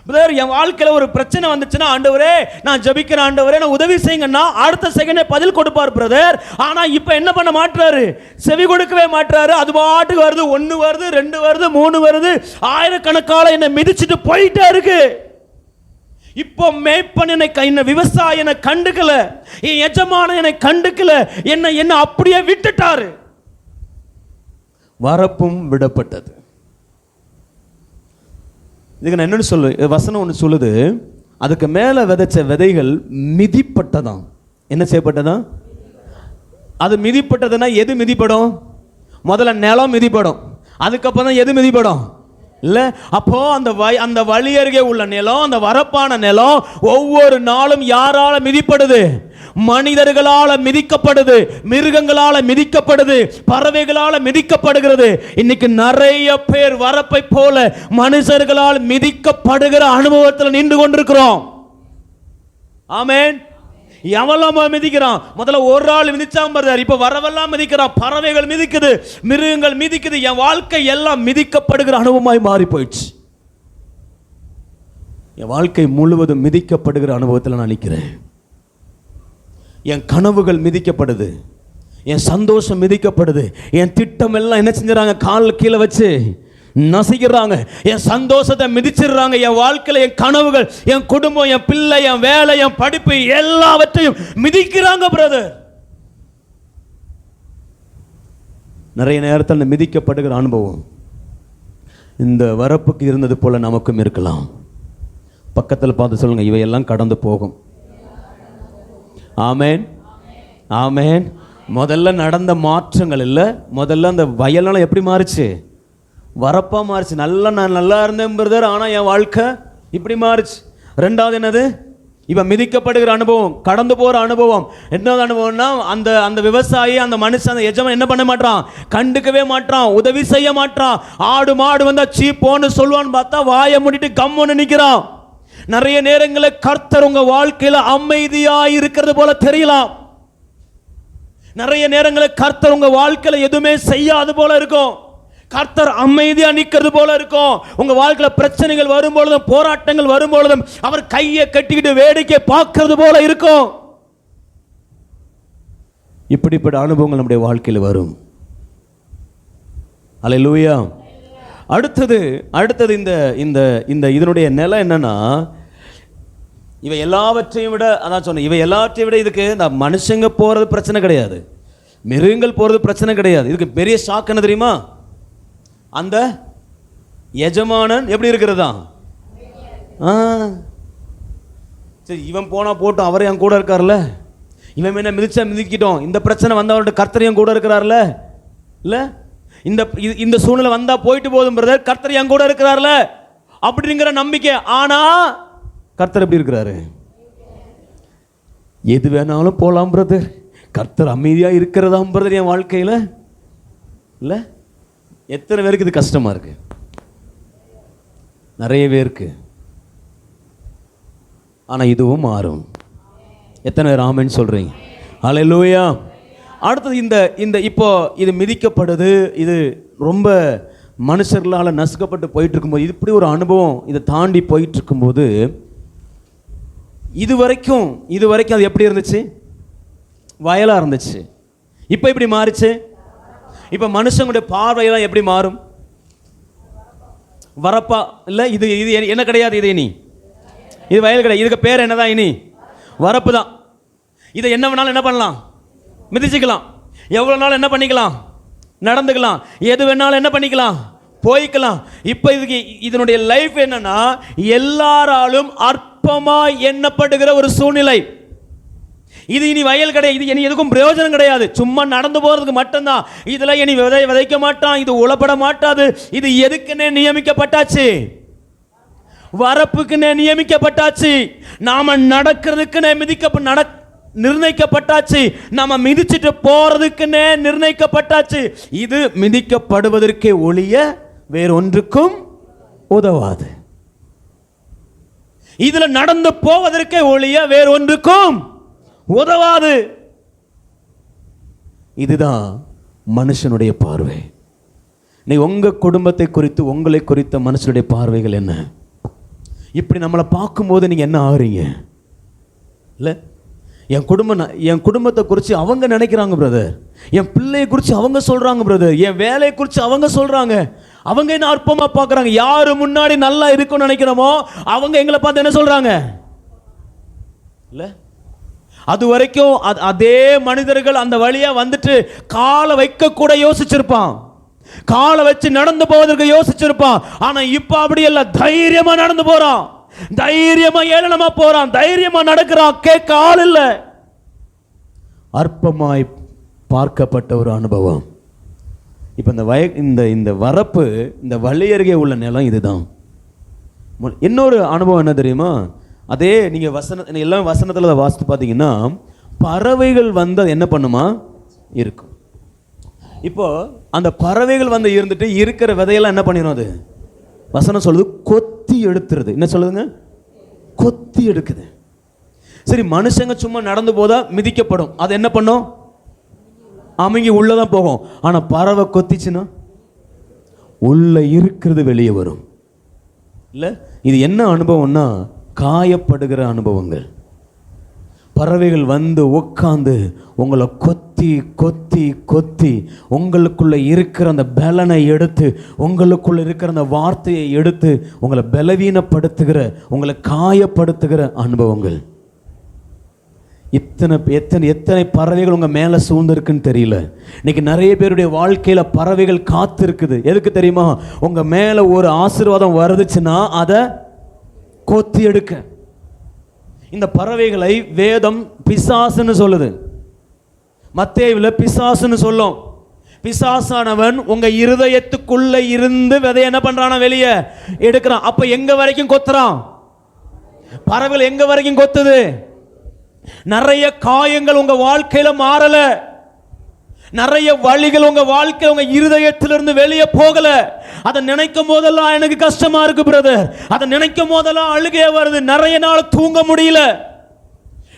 Speaker 1: பிரதர் என் வாழ்க்கையில் ஒரு பிரச்சனை வந்துச்சுன்னா, ஆண்டவரே நான் ஜெபிக்கிறேன், ஆண்டவரே நான் உதவி செய்யுங்கன்னா அடுத்த செகண்டே பதில் கொடுப்பார் பிரதர். ஆனால் இப்போ என்ன பண்ண மாட்டாரு? செவி கொடுக்கவே மாட்டாரு. அது பாட்டுக்கு வருது, 1 வருது, 2 வருது, 3 வருது, ஆயிரக்கணக்கால என்னை மிதிச்சுட்டு போயிட்டே இருக்கு. இப்போ மேய்ப்பன் என்னை விவசாயி என்னை கண்டுக்கல, என் எஜமான என்னை கண்டுக்கல, என்ன அப்படியே விட்டுட்டாரு. வரப்பும் விடப்பட்டது. இதுக்கு நான் என்னன்னு சொல்லு, வசனம் ஒன்று சொல்லுது, அதுக்கு மேலே விதைச்ச விதைகள் மிதிப்பட்டதாம். என்ன செய்யப்பட்டதாம்? அது மிதிப்பட்டதுன்னா எது மிதிப்படும்? முதல்ல நிலம் மிதிப்படும், அதுக்கப்புறம் தான் எது மிதிப்படும்? இல்ல. அப்போ அந்த வழி அருகே உள்ள நிலம், அந்த வரப்பான நிலம் ஒவ்வொரு நாளும் யாரால மிதிப்படுது? மனிதர்களால மிதிக்கப்படுது, மிருகங்களால மிதிக்கப்படுது, பறவைகளால மிதிக்கப்படுகிறது. இன்னைக்கு நிறைய பேர் வரப்பை போல மனுஷர்களால் மிதிக்கப்படுகிற அனுபவத்தில் நின்று கொண்டிருக்கிறோம். ஆமென். எவெல்லாம் மிதிக்கிறான்? முதல்ல ஒரு ஆள் மிதிச்சான் பாரு, இப்ப வரவெல்லாம் மிதிக்கிறான். பறவைகள் மிதிக்குது, மிருகங்கள் மிதிக்குது. என் வாழ்க்கை எல்லாம் மிதிக்கப்படுகிற அனுபவமாய் மாறி போயிடுச்சு. என் வாழ்க்கை முழுவதும் மிதிக்கப்படுகிற அனுபவத்தில் நான் நிற்கிறேன். என் கனவுகள் மிதிக்கப்படுது, என் சந்தோஷம் மிதிக்கப்படுது, என் திட்டம் எல்லாம் என்ன செஞ்சுறாங்க? கால் கீழே வச்சு நசிக்கிறாங்க. என் சந்தோஷத்தை மிதிச்சிடுறாங்க. என் வாழ்க்கையில் என் கனவுகள், என் குடும்பம், என் பிள்ளை, என் வேலை, என் படிப்பு எல்லாவற்றையும் மிதிக்கிறாங்க பிரதர். நிறைய நேரத்தில் மிதிக்கப்படுகிற அனுபவம் இந்த வரப்புக்கு இருந்தது போல நமக்கும் இருக்கலாம். பக்கத்தில் பார்த்து சொல்லுங்க, இவையெல்லாம் கடந்து போகும். ஆமேன், ஆமேன். முதல்ல நடந்த மாற்றங்கள் இல்லை. முதல்ல அந்த வயலெல்லாம் எப்படி மாறுச்சு? வரப்பா மாறுச்சு. நான் நல்லா இருந்தேன் பிரதர், ஆனால் என் வாழ்க்கை இப்படி மாறுச்சு. ரெண்டாவது என்னது? இப்போ மிதிக்கப்படுகிற அனுபவம், கடந்து போகிற அனுபவம். என்னது அனுபவம்னா, அந்த விவசாயி, அந்த மனுஷன், அந்த எஜமான் என்ன பண்ண மாட்டான்? கண்டுக்கவே மாட்டான், உதவி செய்ய மாட்டான். ஆடு மாடு வந்தா சீப்போன்னு சொல்லுவான்னு பார்த்தா வாயை மூடிட்டு கம்முன்னு நிற்கிறான். நிறைய நேரங்களில் கர்த்தர் உங்க வாழ்க்கையில் அமைதியாய் இருக்கிறது போல தெரியலாம். நிறைய நேரங்களில் கர்த்தர் உங்க வாழ்க்கையில் எதுவுமே செய்யாது போல இருக்கும். கர்த்தர் அமைதியா நிக்கிறது போல இருக்கும். உங்க வாழ்க்கையில பிரச்சனைகள் வரும்பொழுதும், போராட்டங்கள் வரும்பொழுதும் அவர் கையை கட்டிக்கிட்டு வேடிக்கை பார்க்கிறது போல இருக்கும். இப்படிப்பட்ட அனுபவங்கள் நம்முடைய வாழ்க்கையில் வரும். அல்லேலூயா. அடுத்தது இந்த இதனுடைய நிலை என்னன்னா, இவை எல்லாவற்றையும் விட, அதான் சொன்னேன், இவை எல்லாவற்றையும் விட இதுக்கு இந்த மனுஷங்க போறது பிரச்சனை கிடையாது, மிருகங்கள் போறது பிரச்சனை கிடையாது. இதுக்கு பெரிய ஷாக் என்ன தெரியுமா? அந்த எஜமானன் எப்படி இருக்கிறதா? சரி, இவன் போனா போட்டோம், அவர் என் கூட இருக்கார்ல. இவன் என்ன மிதிச்சா மிதிக்கிட்டோம், இந்த பிரச்சனை வந்தவர்கிட்ட கர்த்தர் என் கூட இருக்கிறார்ல. இல்ல, இந்த சூழ்நிலை வந்தா போயிட்டு போதும் பிரதர், கர்த்தர் என் கூட இருக்கிறார்ல அப்படிங்கிற நம்பிக்கை. ஆனா கர்த்தர் எப்படி இருக்கிறாரு? எது வேணாலும் போலாம் பிரதர், கர்த்தர் அமைதியா இருக்கிறதா பிரதர் என் வாழ்க்கையில. இல்ல, எத்தனை பேருக்கு இது கஷ்டமா இருக்கு? நிறைய பேருக்கு. ஆனா இதுவும் மாறும். எத்தனை பேர் ஆமென் சொல்றீங்க? அல்லேலூயா. அடுத்தது இந்த இப்போ இது மிதிக்கப்படுது, இது ரொம்ப மனுஷர்களால் நசுக்கப்பட்டு போயிட்டு இருக்கும்போது, இப்படி ஒரு அனுபவம் இதை தாண்டி போயிட்டு இருக்கும்போது, இது வரைக்கும் அது எப்படி இருந்துச்சு? வயலா இருந்துச்சு. இப்போ இப்படி மாறிச்சு. இப்போ மனுஷங்களுடைய பார்வையெல்லாம் எப்படி மாறும்? வரப்பா இல்லை, இது என்ன கிடையாது. இது இனி இது வயல் கிடையாது. இதுக்கு பேர் என்னதான்? இனி வரப்பு தான். இதை என்ன வேணாலும் என்ன பண்ணலாம்? மிதிச்சுக்கலாம். எவ்வளோ நாள் என்ன பண்ணிக்கலாம்? நடந்துக்கலாம். எது வேணாலும் என்ன பண்ணிக்கலாம்? போய்க்கலாம். இப்போ இதனுடைய லைஃப் என்னன்னா, எல்லாராலும் அற்பமாய் எண்ணப்படுகிற ஒரு சூழ்நிலை. இது இனி வயல் கிடையாது. இது இனி எதுக்கும் பிரயோஜனம் கிடையாது. சும்மா நடந்து போறதுக்கு மட்டும்தான். இதுல இனி விதைக்க மாட்டான், இது உழப்பட மாட்டாது. இது எதுக்குன்னே நியமிக்கப்பட்டாச்சு? வரப்புக்குன்னே நியமிக்கப்பட்டாச்சு. நாம நடக்கிறதுக்குன்னே நிர்ணயிக்கப்பட்டாச்சு. நாம மிதிச்சிட்டு போறதுக்குன்னே நிர்ணயிக்கப்பட்டாச்சு. இது மிதிக்கப்படுவதற்கே ஒழிய வேறொன்றுக்கும் உதவாது. இதுல நடந்து போவதற்கே ஒழிய வேறொன்றுக்கும் உதவாது. இதுதான் மனுஷனுடைய பார்வை. நீ உங்க குடும்பத்தை குறித்து, உங்களை குறித்த மனுஷனுடைய பார்வைகள் என்ன? இப்படி நம்மளை பார்க்கும்போது நீங்க என்ன ஆகுறீங்க? இல்லை, என் குடும்பத்தை குறித்து அவங்க நினைக்கிறாங்க பிரதர், என் பிள்ளையை குறித்து அவங்க சொல்றாங்க பிரதர், என் வேலையை குறித்து அவங்க சொல்றாங்க. அவங்க என்ன அற்பமா பார்க்குறாங்க. யாரு முன்னாடி நல்லா இருக்கும்னு நினைக்கிறோமோ அவங்க எங்களை பார்த்து என்ன சொல்றாங்க? இல்லை, அது வரைக்கும் அதே மனிதர்கள் அந்த வழியா வந்துட்டு காலை வைக்க கூட யோசிச்சிருப்பான், காலை வச்சு நடந்து போவதற்கு யோசிச்சிருப்பான். ஆனா இப்ப அப்படி இல்ல, தைரியமா நடந்து போறான், தைரியமா ஏளனமா போறான், தைரியமா நடக்கிறான். கேட்க ஆள் இல்ல. அற்பமாய் பார்க்கப்பட்ட ஒரு அனுபவம். இப்போ இந்த வரப்பு, இந்த வழி அருகே உள்ள நிலம் இதுதான். இன்னொரு அனுபவம் என்ன தெரியுமா? அதே நீங்கள் எல்லாம் வசனத்தில் வாசித்து பார்த்தீங்கன்னா, பறவைகள் வந்து அது என்ன பண்ணுமா இருக்கும். இப்போ அந்த பறவைகள் வந்து இருந்துட்டு இருக்கிற விதையெல்லாம் என்ன பண்ணிடும்? அது வசனம் சொல்லுது கொத்தி எடுத்துருது. என்ன சொல்லுதுங்க? கொத்தி எடுக்குது. சரி, மனுஷங்க சும்மா நடந்து போதா மிதிக்கப்படும், அது என்ன பண்ணும்? அமைங்கி உள்ளதான் போகும். ஆனா பறவை கொத்திச்சுன்னா உள்ள இருக்கிறது வெளியே வரும். இல்ல, இது என்ன அனுபவம்னா காயப்படுகிற அனுபவங்கள். பறவைகள் வந்து உட்காந்து உங்களை கொத்தி கொத்தி கொத்தி உங்களுக்குள்ள இருக்கிற அந்த பலனை எடுத்து, உங்களுக்குள்ள இருக்கிற அந்த வார்த்தையை எடுத்து உங்களை பலவீனப்படுத்துகிற, உங்களை காயப்படுத்துகிற அனுபவங்கள். எத்தனை பறவைகள் உங்க மேல சூழ்ந்திருக்குன்னு தெரியல. இன்னைக்கு நிறைய பேருடைய வாழ்க்கையில பறவைகள் காத்து இருக்குது. எதுக்கு தெரியுமா? உங்க மேல ஒரு ஆசீர்வாதம் வருதுச்சுன்னா அதை கொத்தி எடுக்க. இந்த பறவைகளை வேதம் பிசாசுன்னு சொல்லுது. மத்தேயுல பிசாசுன்னு சொல்லும். பிசாசானவன் உங்க இருதயத்துக்குள்ள இருந்து விதை என்ன பண்றானா? வெளியே எடுக்கிறான். அப்ப எங்க வரைக்கும் கொத்துறான்? பறவைகள் எங்க வரைக்கும் கொத்துது? நிறைய காயங்கள் உங்க வாழ்க்கையில மாறல, நிறைய வழிகள் உங்க வாழ்க்கை உங்க இருதயத்திலிருந்து வெளியே போகல. அதை நினைக்கும் போதெல்லாம் எனக்கு கஷ்டமா இருக்கு பிரதர், அதை நினைக்கும் போதெல்லாம் அழுகையா வருது, நிறைய நாள் தூங்க முடியல.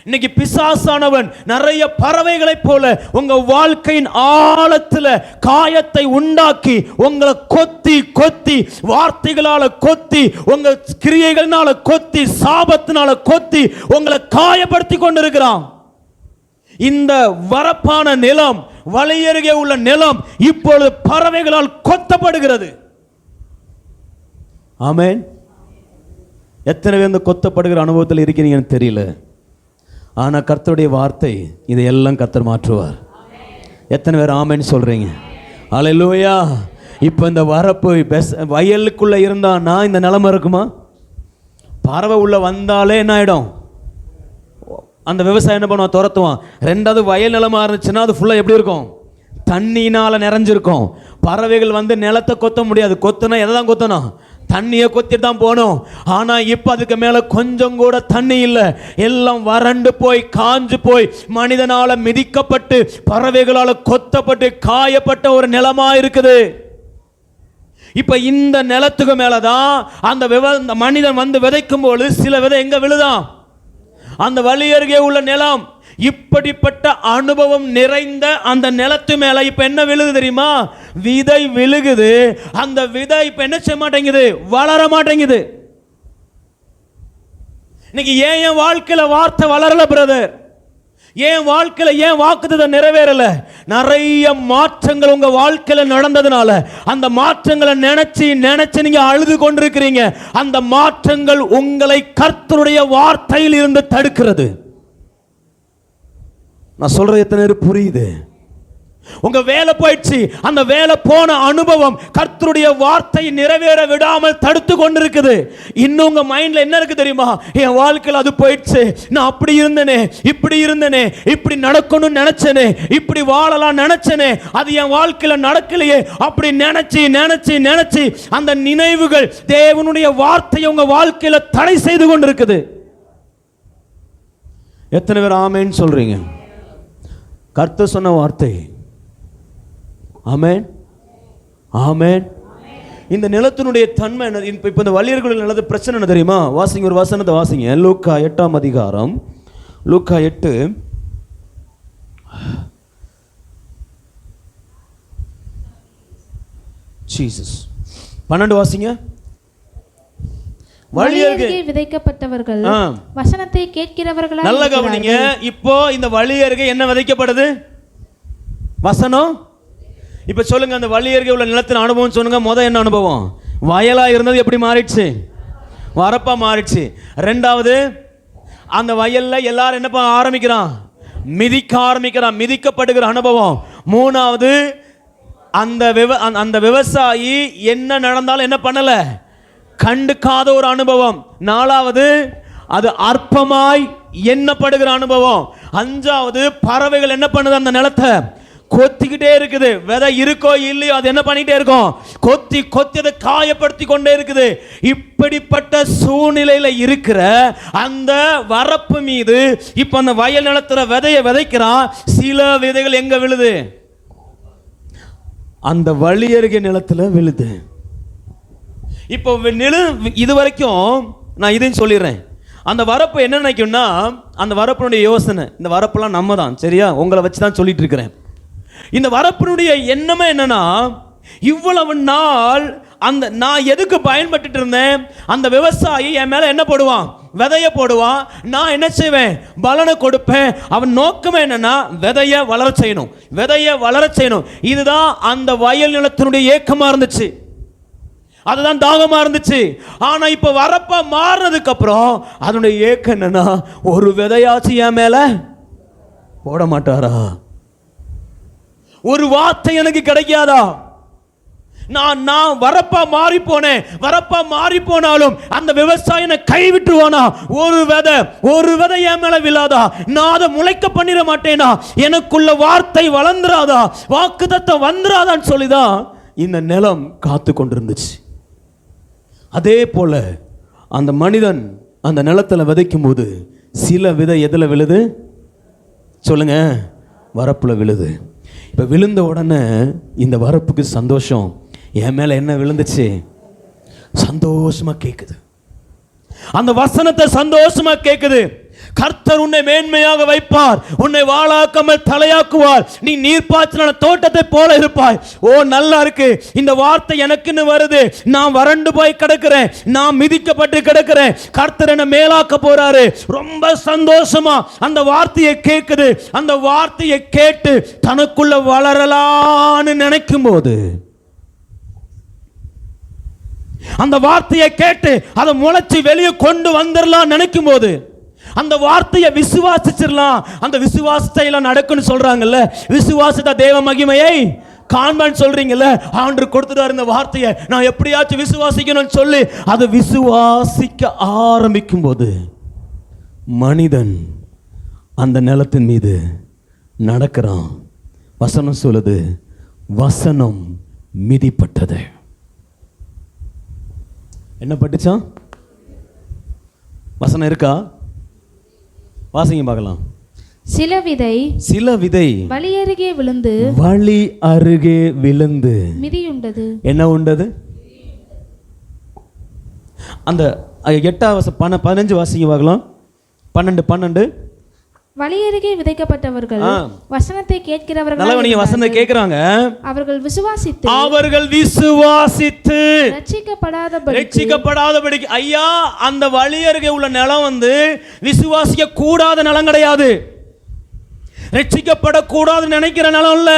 Speaker 1: இன்னைக்கு பிசாசானவன் நிறைய பறவைகளை போல உங்க வாழ்க்கையின் ஆழத்துல காயத்தை உண்டாக்கி உங்களை கொத்தி கொத்தி, வார்த்தைகளால கொத்தி, உங்க கிரியைகளால கொத்தி, சாபத்தினால கொத்தி உங்களை காயப்படுத்தி கொண்டிருக்கிறான். இந்த வரப்பான நிலம், வழியருகே உள்ள நிலம் இப்பொழுது பறவைகளால் கொத்தப்படுகிறது. ஆமென். எத்தனை பேர் இந்த கொத்தப்படுகிற அனுபவத்தில் இருக்கிறீங்கன்னு தெரியல. ஆனா கர்த்தருடைய வார்த்தை இதையெல்லாம் கர்த்தர் மாற்றுவார். எத்தனை பேர் ஆமென் சொல்றீங்க? அல்லேலூயா. இப்போ இந்த வரப்பு வயலுக்குள்ள இருந்தான்னா இந்த நிலைமை இருக்குமா? பறவை உள்ள வந்தாலே என்ன ஆயிடும்? அந்த விவசாயம் என்ன பண்ணுவான்? துரத்துவான். ரெண்டாவது வயல் நிலமா இருந்துச்சுன்னா அது ஃபுல்லா எப்படி இருக்கும்? தண்ணினால நிறைஞ்சிருக்கும். பறவைகள் வந்து நிலத்தை கொத்த முடியாது. கொத்துனா எதை தான் கொத்தணும்? தண்ணியை கொத்திட்டு தான் போகணும். ஆனா இப்ப அதுக்கு மேல கொஞ்சம் கூட தண்ணி இல்லை. எல்லாம் வறண்டு போய் காஞ்சு போய் மனிதனால மிதிக்கப்பட்டு பறவைகளால கொத்தப்பட்டு காயப்பட்ட ஒரு நிலமா இருக்குது. இப்ப இந்த நிலத்துக்கு மேலதான் அந்த மனிதன் வந்து விதைக்கும் போது சில விதை எங்க விழுதான்? அந்த வழி அருகே உள்ள நிலம். இப்படிப்பட்ட அனுபவம் நிறைந்த அந்த நிலத்து மேல இப்ப என்ன விழுகுது தெரியுமா? விதை விழுகுது. அந்த விதை இப்ப என்ன செய்ய மாட்டேங்குது? வளர மாட்டேங்குது. இன்னைக்கு ஏன் வாழ்க்கையில வார்த்தை வளரல பிரதர்? ஏன் வாழ்க்கையில ஏன் வாக்குத்தத்தம் நிறைவேறல? நிறைய மாற்றங்கள் உங்க வாழ்க்கையில நடந்ததுனால அந்த மாற்றங்களை நினைச்சு நினைச்சு நீங்க அழுது கொண்டிருக்கிறீங்க. அந்த மாற்றங்கள் உங்களை கர்த்தருடைய வார்த்தையில் இருந்து தடுக்கிறது. நான் சொல்றது எத்தனை பேர் புரியுது? உங்க வேலை போயிடுச்சு, அந்த வேலை போன அனுபவம் கர்த்தருடைய வார்த்தை நிறைவேற விடாமல் தடுத்து கொண்டிருக்குது. இன்னும் உங்க மைண்ட்ல என்ன இருக்கு தெரியுமா? என் வாழ்க்கையில் அது போயிடுச்சு, நான் அப்படி இருந்தேனே, இப்படி இருந்தேனே, இப்படி நடக்கணும்னு நினைச்சேனே, இப்படி வாழலாம் நினைச்சேனே, அது என் வாழ்க்கையில நடக்கலையே. அப்படி நினைச்சு நினைச்சு நினைச்சு அந்த நினைவுகள் தேவனுடைய வார்த்தையை உங்க வாழ்க்கையில தடை செய்து கொண்டிருக்குது. எத்தனை பேர் ஆமென் சொல்றீங்க? கர்த்தர் சொன்ன வார்த்தை. ஆமென், ஆமென். இந்த நிலத்தினுடைய தன்மை என்ன? இப்ப இந்த வழியர்கள் நிலத்து பிரச்சனை என்ன தெரியுமா? வாசிங்க, ஒரு வசனத்தை வாசிங்க. லூக்கா 8ஆம் அதிகாரம், லூக்கா 8 ஜீசஸ் 12 வாசிங்க.
Speaker 2: வழியருகே விதைக்கப்பட்டவர்கள் வசனத்தை கேட்கிறவர்களாய்.
Speaker 1: நல்ல கவனிங்க. இப்போ இந்த வழியருகே என்ன விதைக்கப்படுது? வசனம். இப்ப சொல்லுங்க, அந்த வழியருகே உள்ள நிலத்தின் அனுபவம் சொல்லுங்க. முதல் என்ன அனுபவம்? வயலா இருந்தது எப்படி மாறிடுச்சு? வரப்பா மாறிடுச்சு. ரெண்டாவது, அந்த வயல்ல எல்லாரும் என்ன ஆரம்பிக்கிறான்? மிதிக்க ஆரம்பிக்கிறான், மிதிக்கப்படுகிற அனுபவம். மூணாவது, அந்த விவசாயி என்ன நடந்தாலும் என்ன பண்ணல, கண்டுக்காத ஒரு அனுபவம். நாலாவது, அது அற்பமாய் எண்ணப்படுகிற அனுபவம். அஞ்சாவது, பறவைகள் என்ன பண்ணுது? அந்த நிலத்தை கொத்திக்கிட்டே இருக்குது. விதை இருக்கோ இல்லையோ அது என்ன பண்ணிட்டே இருக்கும்? கொத்தி அதை காயப்படுத்தி கொண்டே இருக்குது. இப்படிப்பட்ட சூழ்நிலையில இருக்கிற அந்த வரப்பு மீது இப்ப அந்த வயல் நிலத்துல விதையை விதைக்கிறான். சில விதைகள் எங்க விழுது? அந்த வழி அருகே நிலத்துல விழுது. இப்போ இது வரைக்கும் நான் இதையும் சொல்லிடுறேன். அந்த வரப்பு என்ன நினைக்கும்னா, அந்த வரப்பினுடைய யோசனை, இந்த வரப்பெல்லாம் நம்ம தான், சரியா? உங்களை வச்சு தான் சொல்லிட்டு இருக்கிறேன். இந்த வரப்பினுடைய எண்ணமே என்னன்னா, இவ்வளவு நாள் அந்த நான் எதுக்கு பயன்பட்டு இருந்தேன்? அந்த விவசாயி என் மேல என்ன போடுவான்? விதைய போடுவான். நான் என்ன செய்வேன்? பலனை கொடுப்பேன். அவன் நோக்கமே என்னன்னா, விதைய வளர செய்யணும், விதைய வளர செய்யணும். இதுதான் அந்த வயல் நிலத்தினுடைய ஏக்கமா இருந்துச்சு, அதுதான் தாகமா இருந்துச்சு. ஆனா இப்ப வரப்பா மாறினதுக்கு அப்புறம் அதனுடைய ஏக்கம் என்னன்னா, ஒரு விதையாச்சு என் மேல போட மாட்டாரா? ஒரு வார்த்தை எனக்கு கிடைக்காதா? நான் வரப்பா மாறி போனேன். வரப்பா மாறி போனாலும் அந்த விவசாயினை கைவிட்டுருவானா? ஒரு விதை என் மேல விழாதா? நான் அதை முளைக்க பண்ணிட மாட்டேனா? எனக்குள்ள வார்த்தை வளர்ந்துராதா? வாக்குத்தத்தம் வந்துராதான்னு சொல்லிதான் இந்த நிலம் காத்து கொண்டிருந்துச்சு. அதே போல அந்த மனிதன் அந்த நிலத்துல விதைக்கும் போது சில விதை எதுல விழுது? சொல்லுங்க, வரப்புல விழுது. இப்ப விழுந்த உடனே இந்த வரப்புக்கு சந்தோஷம். என் மேல என்ன விழுந்துச்சு? சந்தோஷமா கேக்குது. அந்த வசனத்தை சந்தோஷமா கேக்குது. கர்த்தர் உன்னை மேன்மையாக வைப்பார், உன்னை வாளாக்காமல் தலையாக்குவார், நீ நீர்ப்பாய்ச்சலான தோட்டத்தை போல இருப்பாய். ஓ, நல்லா இருக்கு. இந்த வார்த்தை எனக்குன்னு வருது. நான் வறண்டு போய் கிடக்கிறேன், நான் மிதிக்கப்பட்டு கிடக்கிறேன், கர்த்தர் என்னை மேலாக்க போறாரு. ரொம்ப சந்தோஷமா அந்த வார்த்தையை கேட்குது. அந்த வார்த்தையை கேட்டு தனக்குள்ள வளரலான்னு நினைக்கும் போது, அந்த வார்த்தையை கேட்டு அதை முளைச்சு வெளியே கொண்டு வந்துடலாம் நினைக்கும் போது, அந்த வார்த்தையை விசுவாசிச்சிடலாம், அந்த விசுவாசத்தை எல்லாம் நடக்குன்னு சொல்றாங்கல்ல, விசுவாசத்தை தேவ மகிமையை காண்பான்னு சொல்றீங்கல்ல, ஆண்டவர் கொடுத்துட்டாரு இந்த வார்த்தையை, நான் எப்படியாச்சும் விசுவாசிக்கணும்னு சொல்லி அதை விசுவாசிக்க ஆரம்பிக்கும் போது மனிதன் அந்த நிலத்தின் மீது நடக்கிறான். வசனம் சொல்லுது, வசனம் மிதிப்பட்டது. என்ன பட்டுச்சான்? வசனம் இருக்கா? வாசிங்க பார்க்கலாம்.
Speaker 2: சில விதை வழி அருகே விழுந்து மிதியுண்டது. என்ன உண்டது?
Speaker 1: அந்த 8 15 வாசிங்க பார்க்கலாம். 12
Speaker 2: வழி அருகே விதைக்கப்பட்டவர்கள் வசனத்தை கேட்கிறவர்கள்.
Speaker 1: நல்ல, நீங்க வசனத்தை கேக்குறாங்க.
Speaker 2: அவர்கள் விசுவாசித்து
Speaker 1: ரட்சிக்கப்படாதபடி. ஐயா, அந்த வழி அருகே உள்ள நிலம் விசுவாசிக்க கூடாத நிலம் கிடையாது, ரட்சிக்கப்படக்கூடாது நினைக்கிற நிலம் இல்ல.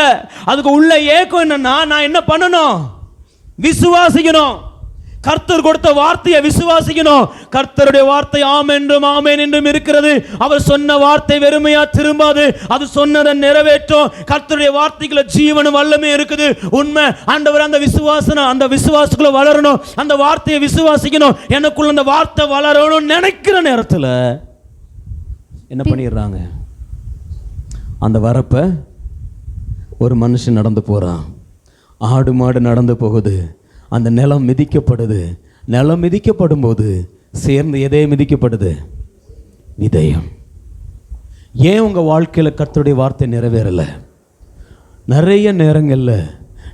Speaker 1: அதுக்கு உள்ள ஏக்கம் என்னன்னா, நான் என்ன பண்ணணும்? விசுவாசிக்கணும். கர்த்தர் கொடுத்த வார்த்தையை விசுவாசிக்கணும். கர்த்தருடைய வார்த்தை ஆம் என்றும் ஆமேன் என்றும் இருக்கிறது. அவர் சொன்ன வார்த்தை வெறுமையா திரும்பாது, அது சொன்னதை நிறைவேற்றும். கர்த்தருடைய வார்த்தைக்குள்ள ஜீவனும் வல்லமே இருக்குது. உண்மை. ஆண்டவர் அந்த விசுவாசத்துக்குள்ள வளரணும், அந்த வார்த்தையை விசுவாசிக்கணும், எனக்குள்ள அந்த வார்த்தை வளரணும் நினைக்கிற நேரத்தில் என்ன பண்ணிடுறாங்க? அந்த வரப்ப ஒரு மனுஷன் நடந்து போறான், ஆடு மாடு நடந்து போகுது, அந்த நிலம் மிதிக்கப்படுது. நிலம் மிதிக்கப்படும் போது சேர்ந்து எதே மிதிக்கப்படுது? விதயம். ஏன் உங்க வாழ்க்கையில கர்த்தருடைய வார்த்தை நிறைவேறல? நிறைய நேரங்கள்ல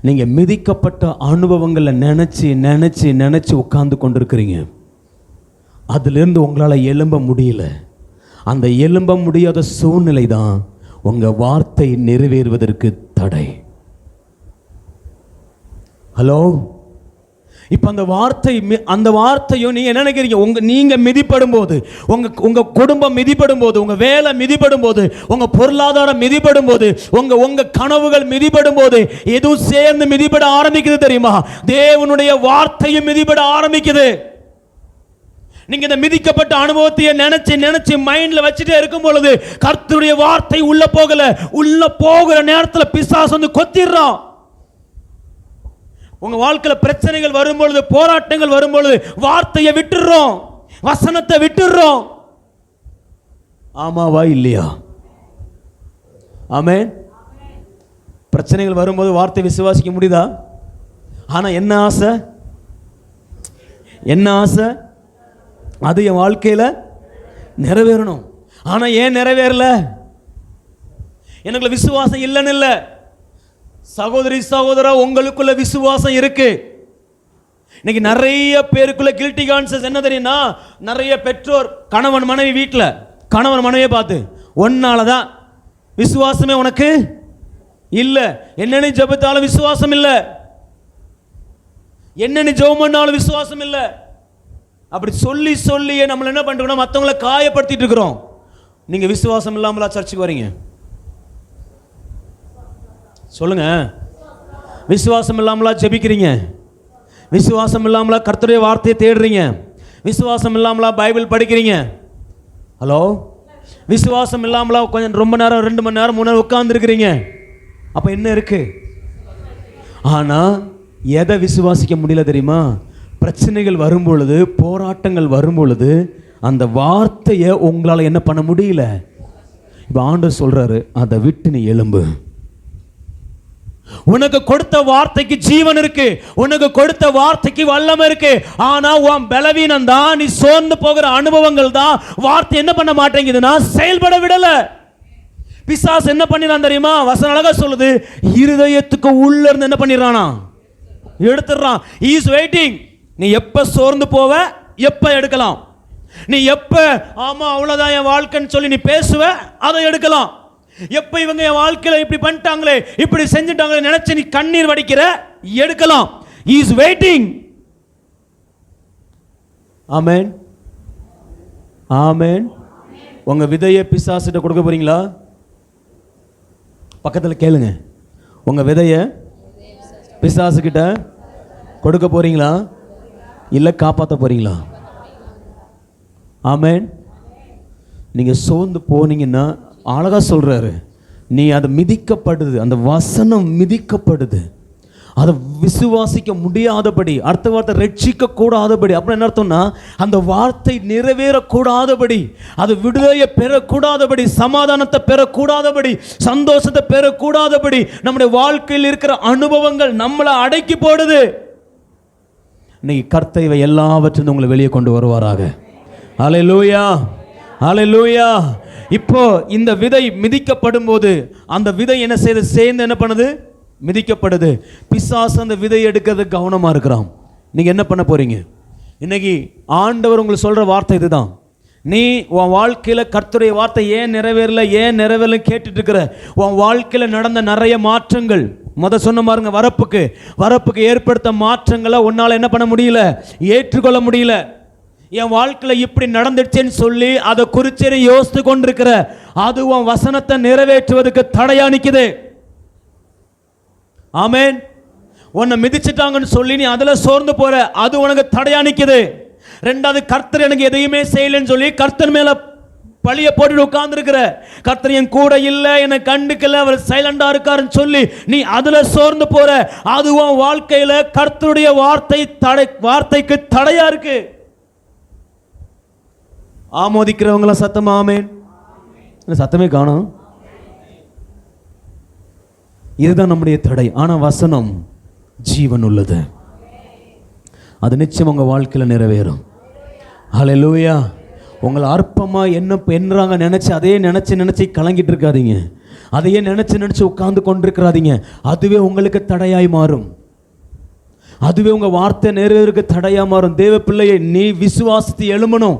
Speaker 1: நீங்க மிதிக்கப்பட்ட அனுபவங்களை நினைச்சு நினைச்சு நினைச்சு உட்கார்ந்து கொண்டிருக்கிறீங்க. அதிலிருந்து உங்களால் எழும்ப முடியல. அந்த எழும்ப முடியாத சூழ்நிலை தான் உங்க வார்த்தை நிறைவேறுவதற்கு தடை. ஹலோ, இப்ப அந்த வார்த்தையும் நீங்க என்ன நினைக்கிறீங்க? நீங்க மிதிப்படும் போது, உங்க குடும்பம் மிதிப்படும் போது, உங்க வேலை மிதிப்படும் போது, உங்க பொருளாதாரம் மிதிப்படும் போது, உங்க கனவுகள் மிதிப்படும் போது எதுவும் சேர்ந்து மிதிப்பட ஆரம்பிக்குது தெரியுமா? தேவனுடைய வார்த்தையும் மிதிப்பட ஆரம்பிக்குது. நீங்க இந்த மிதிக்கப்பட்ட அனுபவத்தையே நினைச்சு மைண்ட்ல வச்சுட்டே இருக்கும் பொழுது கர்த்தருடைய வார்த்தை உள்ள போகிற நேரத்தில் பிசாசு கொத்திடுறான். உங்க வாழ்க்கையில பிரச்சனைகள் வரும்பொழுது, போராட்டங்கள் வரும்பொழுது வார்த்தையை விட்டுறோம், வசனத்தை விட்டுறோம். ஆமாவா இல்லையா? ஆமென். பிரச்சனைகள் வரும்போது வார்த்தை விசுவாசிக்க முடியுதா? ஆனால் என்ன ஆசை, என்ன ஆசை, அது என் வாழ்க்கையில் நிறைவேறணும். ஆனால் ஏன் நிறைவேறல? எனக்கு விசுவாசம் இல்லைன்னு இல்லை. சகோதரி சகோதரா, உங்களுக்குள்ள விசுவாசம் இருக்கு. இன்னைக்கு நிறைய பேருக்குள்ள கில்ட்டி கான்சியஸ் என்ன தெரியும்னா, நிறைய பெற்றோர் கணவன் மனைவி வீட்டில் கணவன் மனைவியை பார்த்து, ஒன்னால தான் விசுவாசமே உனக்கு இல்லை, என்னன்னு ஜெபித்தாலும் விசுவாசம் இல்லை, என்னன்னு ஜெபம் பண்ணாலும் விசுவாசம் இல்லை. அப்படி சொல்லி சொல்லியே நம்மள என்ன பண்றோம்னா மற்றவங்களை காயப்படுத்திட்டு இருக்கிறோம். நீங்க விசுவாசம் இல்லாமலா சர்ச்சுக்கு வரீங்க? சொல்லுங்க. விசுவாசம் இல்லாமலா ஜெபிக்கிறீங்க? விசுவாசம் இல்லாமலா கர்த்தருடைய வார்த்தையை தேடுறீங்க? விசுவாசம் இல்லாமலா பைபிள் படிக்கிறீங்க? ஹலோ, விசுவாசம் இல்லாமலா கொஞ்சம் ரொம்ப நேரம் 2 மணி நேரம் 3 நேரம் உட்கார்ந்துருக்கிறீங்க? அப்ப என்ன இருக்கு? ஆனா எதை விசுவாசிக்க முடியல தெரியுமா? பிரச்சனைகள் வரும் பொழுது, போராட்டங்கள் வரும் பொழுது அந்த வார்த்தையை உங்களால் என்ன பண்ண முடியல. இப்போ ஆண்டவர் சொல்றாரு, அதை விட்டு நீ எழும்பு. உனக்கு கொடுத்த வார்த்தைக்கு ஜீவன் இருக்கு, உனக்கு கொடுத்த வார்த்தைக்கு வல்லமை இருக்கு. ஆனா உன் பலவீனம் தான், நீ சோர்ந்து போகிற அனுபவங்கள் தான் வார்த்தை என்ன பண்ண மாட்டேங்குதுன்னா செயல்பட விடல. பிசாசு என்ன பண்ணிடான் தெரியுமா? வசனம் அழகா சொல்லுது, இருதயத்துக்கு உள்ள இருந்து என்ன பண்ணிடுறானா, எடுத்துடுறான். he is waiting. நீ எப்ப சோர்ந்து போவ, எப்ப எடுக்கலாம். நீ எப்ப ஆமா அவ்வளவுதான் என் வாழ்க்கைன்னு சொல்லி நீ பேசுவ, அதை எடுக்கலாம். எப்ப இவங்க என் வாழ்க்கையில இப்படி பண்ணிட்டாங்களே, இப்படி செஞ்சுட்டாங்களே நினைச்சு நீ கண்ணீர் வடிக்கிற, எடுக்கலாம். he is waiting. ஆமென், ஆமென். உங்க விதையை பிசாசிட்ட கொடுக்க போறீங்களா? பக்கத்தில் கேளுங்க. உங்க விதையை பிசாசு கிட்ட கொடுக்க போறீங்களா, இல்லை காப்பாற்ற போறீங்களா? ஆமென். நீங்க சோர்ந்து போனீங்கன்னா அழகா சொல்றாரு, நீ அது மிதிக்கப்படுது, அந்த வசனம் மிதிக்கப்படுது, அதை விசுவாசிக்க முடியாதபடி, அடுத்த வார்த்தை ரட்சிக்க கூடாதபடி. அப்புறம் என்ன அர்த்தம்னா, அந்த வார்த்தை நிறைவேறக்கூடாதபடி, அது விடுதலையை பெறக்கூடாதபடி, சமாதானத்தை பெறக்கூடாதபடி, சந்தோஷத்தை பெறக்கூடாதபடி நம்முடைய வாழ்க்கையில் இருக்கிற அனுபவங்கள் நம்மளை அடக்கி போடுது. இன்னைக்கு கர்த்தர் இவை எல்லாவற்றிலும் உங்களை வெளியே கொண்டு வருவாராக. ஹல்லேலூயா, ஹல்லேலூயா. இப்போ இந்த விதை மிதிக்கப்படும் போது அந்த விதை என்ன செய்யுது? சேர்ந்து என்ன பண்ணுது? மிதிக்கப்படுது. பிசாசு அந்த விதை எடுக்கிறது கவனமா இருக்கிறான். நீங்க என்ன பண்ண போறீங்க? இன்னைக்கு ஆண்டவர் உங்களுக்கு சொல்ற வார்த்தை இதுதான். நீ உன் வாழ்க்கையில கர்த்தருடைய வார்த்தை ஏன் நிறைவேறல கேட்டுட்டு இருக்கிற, உன் வாழ்க்கையில நடந்த நிறைய மாற்றங்கள், சொன்ன பாருங்க, வரப்புக்கு ஏற்படுத்த மாற்றங்களை உன்னால என்ன பண்ண முடியல, ஏற்றுக்கொள்ள முடியல. என் வாழ்க்கையில் இப்படி நடந்துடுச்சேன்னு சொல்லி அதை குறித்து யோசித்து கொண்டிருக்கிற, அது உன் வசனத்தை நிறைவேற்றுவதற்கு தடையா நிக்குது. ஆமென். உன்னை மிதிச்சிட்டாங்கன்னு சொல்லி நீ அதுல சோர்ந்து போற, அது உனக்கு தடையா நிக்குது. ரெண்டாவது, கர்த்தர் எனக்கு எதையுமே செய்யலன்னு சொல்லி கர்த்தர் மேல பழிய போட்டு உட்கார்ந்து இருக்கிற, கர்த்தர் என் கூட இல்லை, என்னை கண்டுக்கல, அவர் சைலண்டா இருக்காருன்னு சொல்லி நீ அதுல சோர்ந்து போற, அது உன் வாழ்க்கையில கர்த்தருடைய வார்த்தைக்கு தடையா இருக்கு. ஆமோதிக்கிறவங்கள சத்தம் ஆமேன். சத்தமே காணோம். இதுதான் நம்முடைய தடை. ஆனா வசனம் ஜீவன் உள்ளது, அது நிச்சயம் உங்க வாழ்க்கையில நிறைவேறும். ஹல்லேலூயா. உங்களை அற்பமா என்னறாங்க நினைச்சு அதே நினைச்சு கலங்கிட்டு இருக்காதீங்க, அதையே நினைச்சு உட்கார்ந்து கொண்டிருக்கிறாதீங்க. அதுவே உங்களுக்கு தடையாய் மாறும், அதுவே உங்க வார்த்தை நிறைவேறுக்கு தடையா மாறும். தேவ பிள்ளையை, நீ விசுவாசத்தை எழும்பணும்.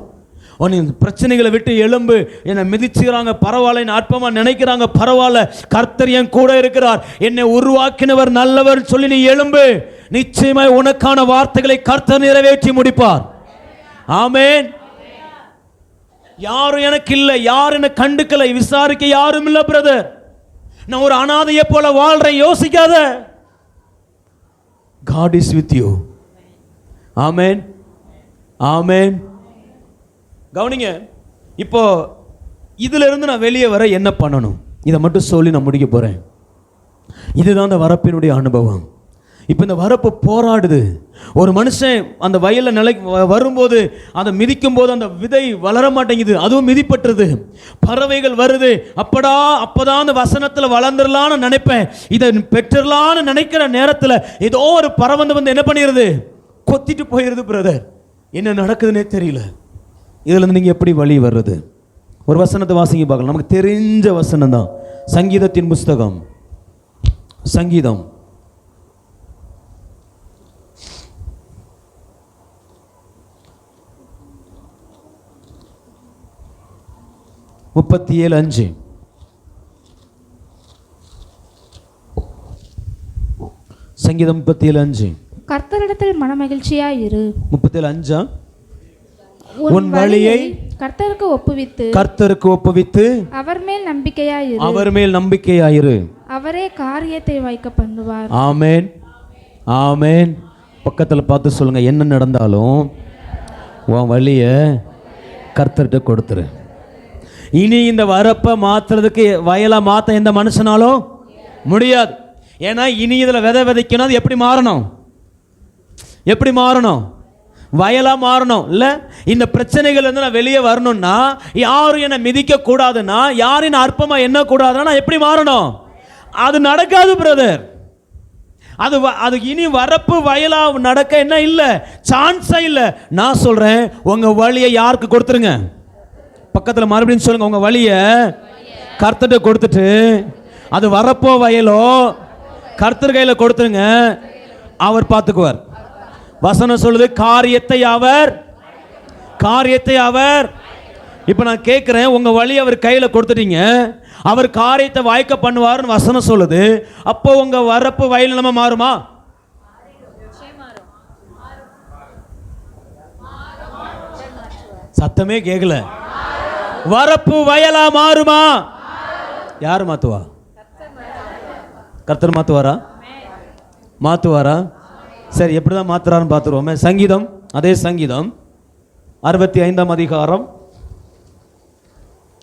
Speaker 1: பிரச்சனைகளை விட்டு எழும்பு. என்னை மிதிச்சுக்கிறாங்க பரவாயில்ல, என்ன அற்பமா நினைக்கிறாங்க பரவாயில்ல, கர்த்தர் என் கூட இருக்கிறார், என்னை உருவாக்கினவர் நல்லவர் சொல்லி நீ எழும்பு. நிச்சயமாய் உனக்கான வார்த்தைகளை கர்த்தர் நிறைவேற்றி முடிப்பார். ஆமென். யாரும் எனக்கு இல்லை, யாரும் என்னை கண்டுக்கலை, விசாரிக்க யாரும் இல்லை பிரதர், நான் ஒரு அனாதையை போல வாழ்றேன், யோசிக்காத. God is with you. ஆமென், ஆமென். கவனிங்க. இப்போ இதுல இருந்து நான் வெளியே வர என்ன பண்ணணும், இதை மட்டும் சொல்லி நான் முடிக்க போறேன். இதுதான் அந்த வரப்பினுடைய அனுபவம். இப்போ இந்த வரப்பு போராடுது. ஒரு மனுஷன் அந்த வயல்ல வரும்போது அதை மிதிக்கும் போது அந்த விதை வளர மாட்டேங்குது, அதுவும் மிதிப்பட்டுருது. பறவைகள் வருது, அப்பதான் அந்த வசனத்தில் வளர்ந்துடலான்னு நினைப்பேன், இதை பெற்றுடலான்னு நினைக்கிற நேரத்தில் ஏதோ ஒரு பறவை வந்து என்ன பண்ணிடுது, கொத்திட்டு போயிடுது. பிரதர், என்ன நடக்குதுன்னே தெரியல. இதுல இருந்து நீங்க எப்படி வழி வர்றது? ஒரு வசனத்தை வாசிங்க பார்க்கலாம், நமக்கு தெரிஞ்ச வசனம் தான். சங்கீதத்தின் புஸ்தகம், சங்கீதம் 37:5. சங்கீதம் 37:5.
Speaker 2: கர்த்தரிடத்தில் மனமகிழ்ச்சியாய் இரு.
Speaker 1: 37:5.
Speaker 2: உன் வழியை கர்த்தருக்கு ஒப்புவித்து அவர் மேல் நம்பிக்கையாயிரு.
Speaker 1: அவர் மேல் நம்பிக்கையாயிரு.
Speaker 2: அவரே காரியத்தை வாய்க்க பண்ணுவார்.
Speaker 1: ஆமென், ஆமென். பக்கத்துல பார்த்து சொல்லுங்க, என்ன நடந்தாலும் உன் வழியை கர்த்தர்கிட்ட கொடுத்துரு. இனி இந்த வரப்பை மாத்துறதுக்கு, வயலை மாற்ற எந்த மனுஷனாலும் முடியாது. ஏன்னா இனி இதில் விதை விதைக்கணும். அது எப்படி மாறணும்? எப்படி மாறணும்? வயலா மாறணும். இல்லை, இந்த பிரச்சனைகள் இருந்து நான் வெளியே வரணும்னா, யாரும் என்னை மிதிக்க கூடாதுன்னா, யாரும் அற்பமா என்ன கூடாதுன்னா எப்படி மாறணும்? அது நடக்காது பிரதர். அது இனி வரப்பு வயலா நடக்க என்ன இல்லை, சான்ஸே இல்லை. நான் சொல்றேன், உங்க வழியை யாருக்கு கொடுத்துருங்க? பக்கத்தில் மறுபடியும் சொல்லுங்க, உங்க வழியை கர்த்தர்கிட்ட கொடுத்துட்டு, அது வரப்போ வயலோ கர்த்தர் கையில கொடுத்துருங்க, அவர் பார்த்துக்குவார். வசனம் சொல்லுது, காரியத்தை அவர். இப்ப நான் கேட்கிறேன், உங்க வழி அவர் கையில கொடுத்துட்டீங்க, அவர் காரியத்தை வாய்க்க பண்ணுவார்னு வசனம் சொல்லுது. அப்போ உங்க வரப்பு வயல் நிலைமை மாறுமா? சத்தமே கேட்கல. வரப்பு வயலா மாறுமா? யார் மாத்துவா? கர்த்தர் மாத்துவாரா? மாத்துவாரா? சரி, எப்படிதான் மாத்துறாருன்னு பார்த்துருவோமே. சங்கீதம், அதே சங்கீதம் 65 அதிகாரம்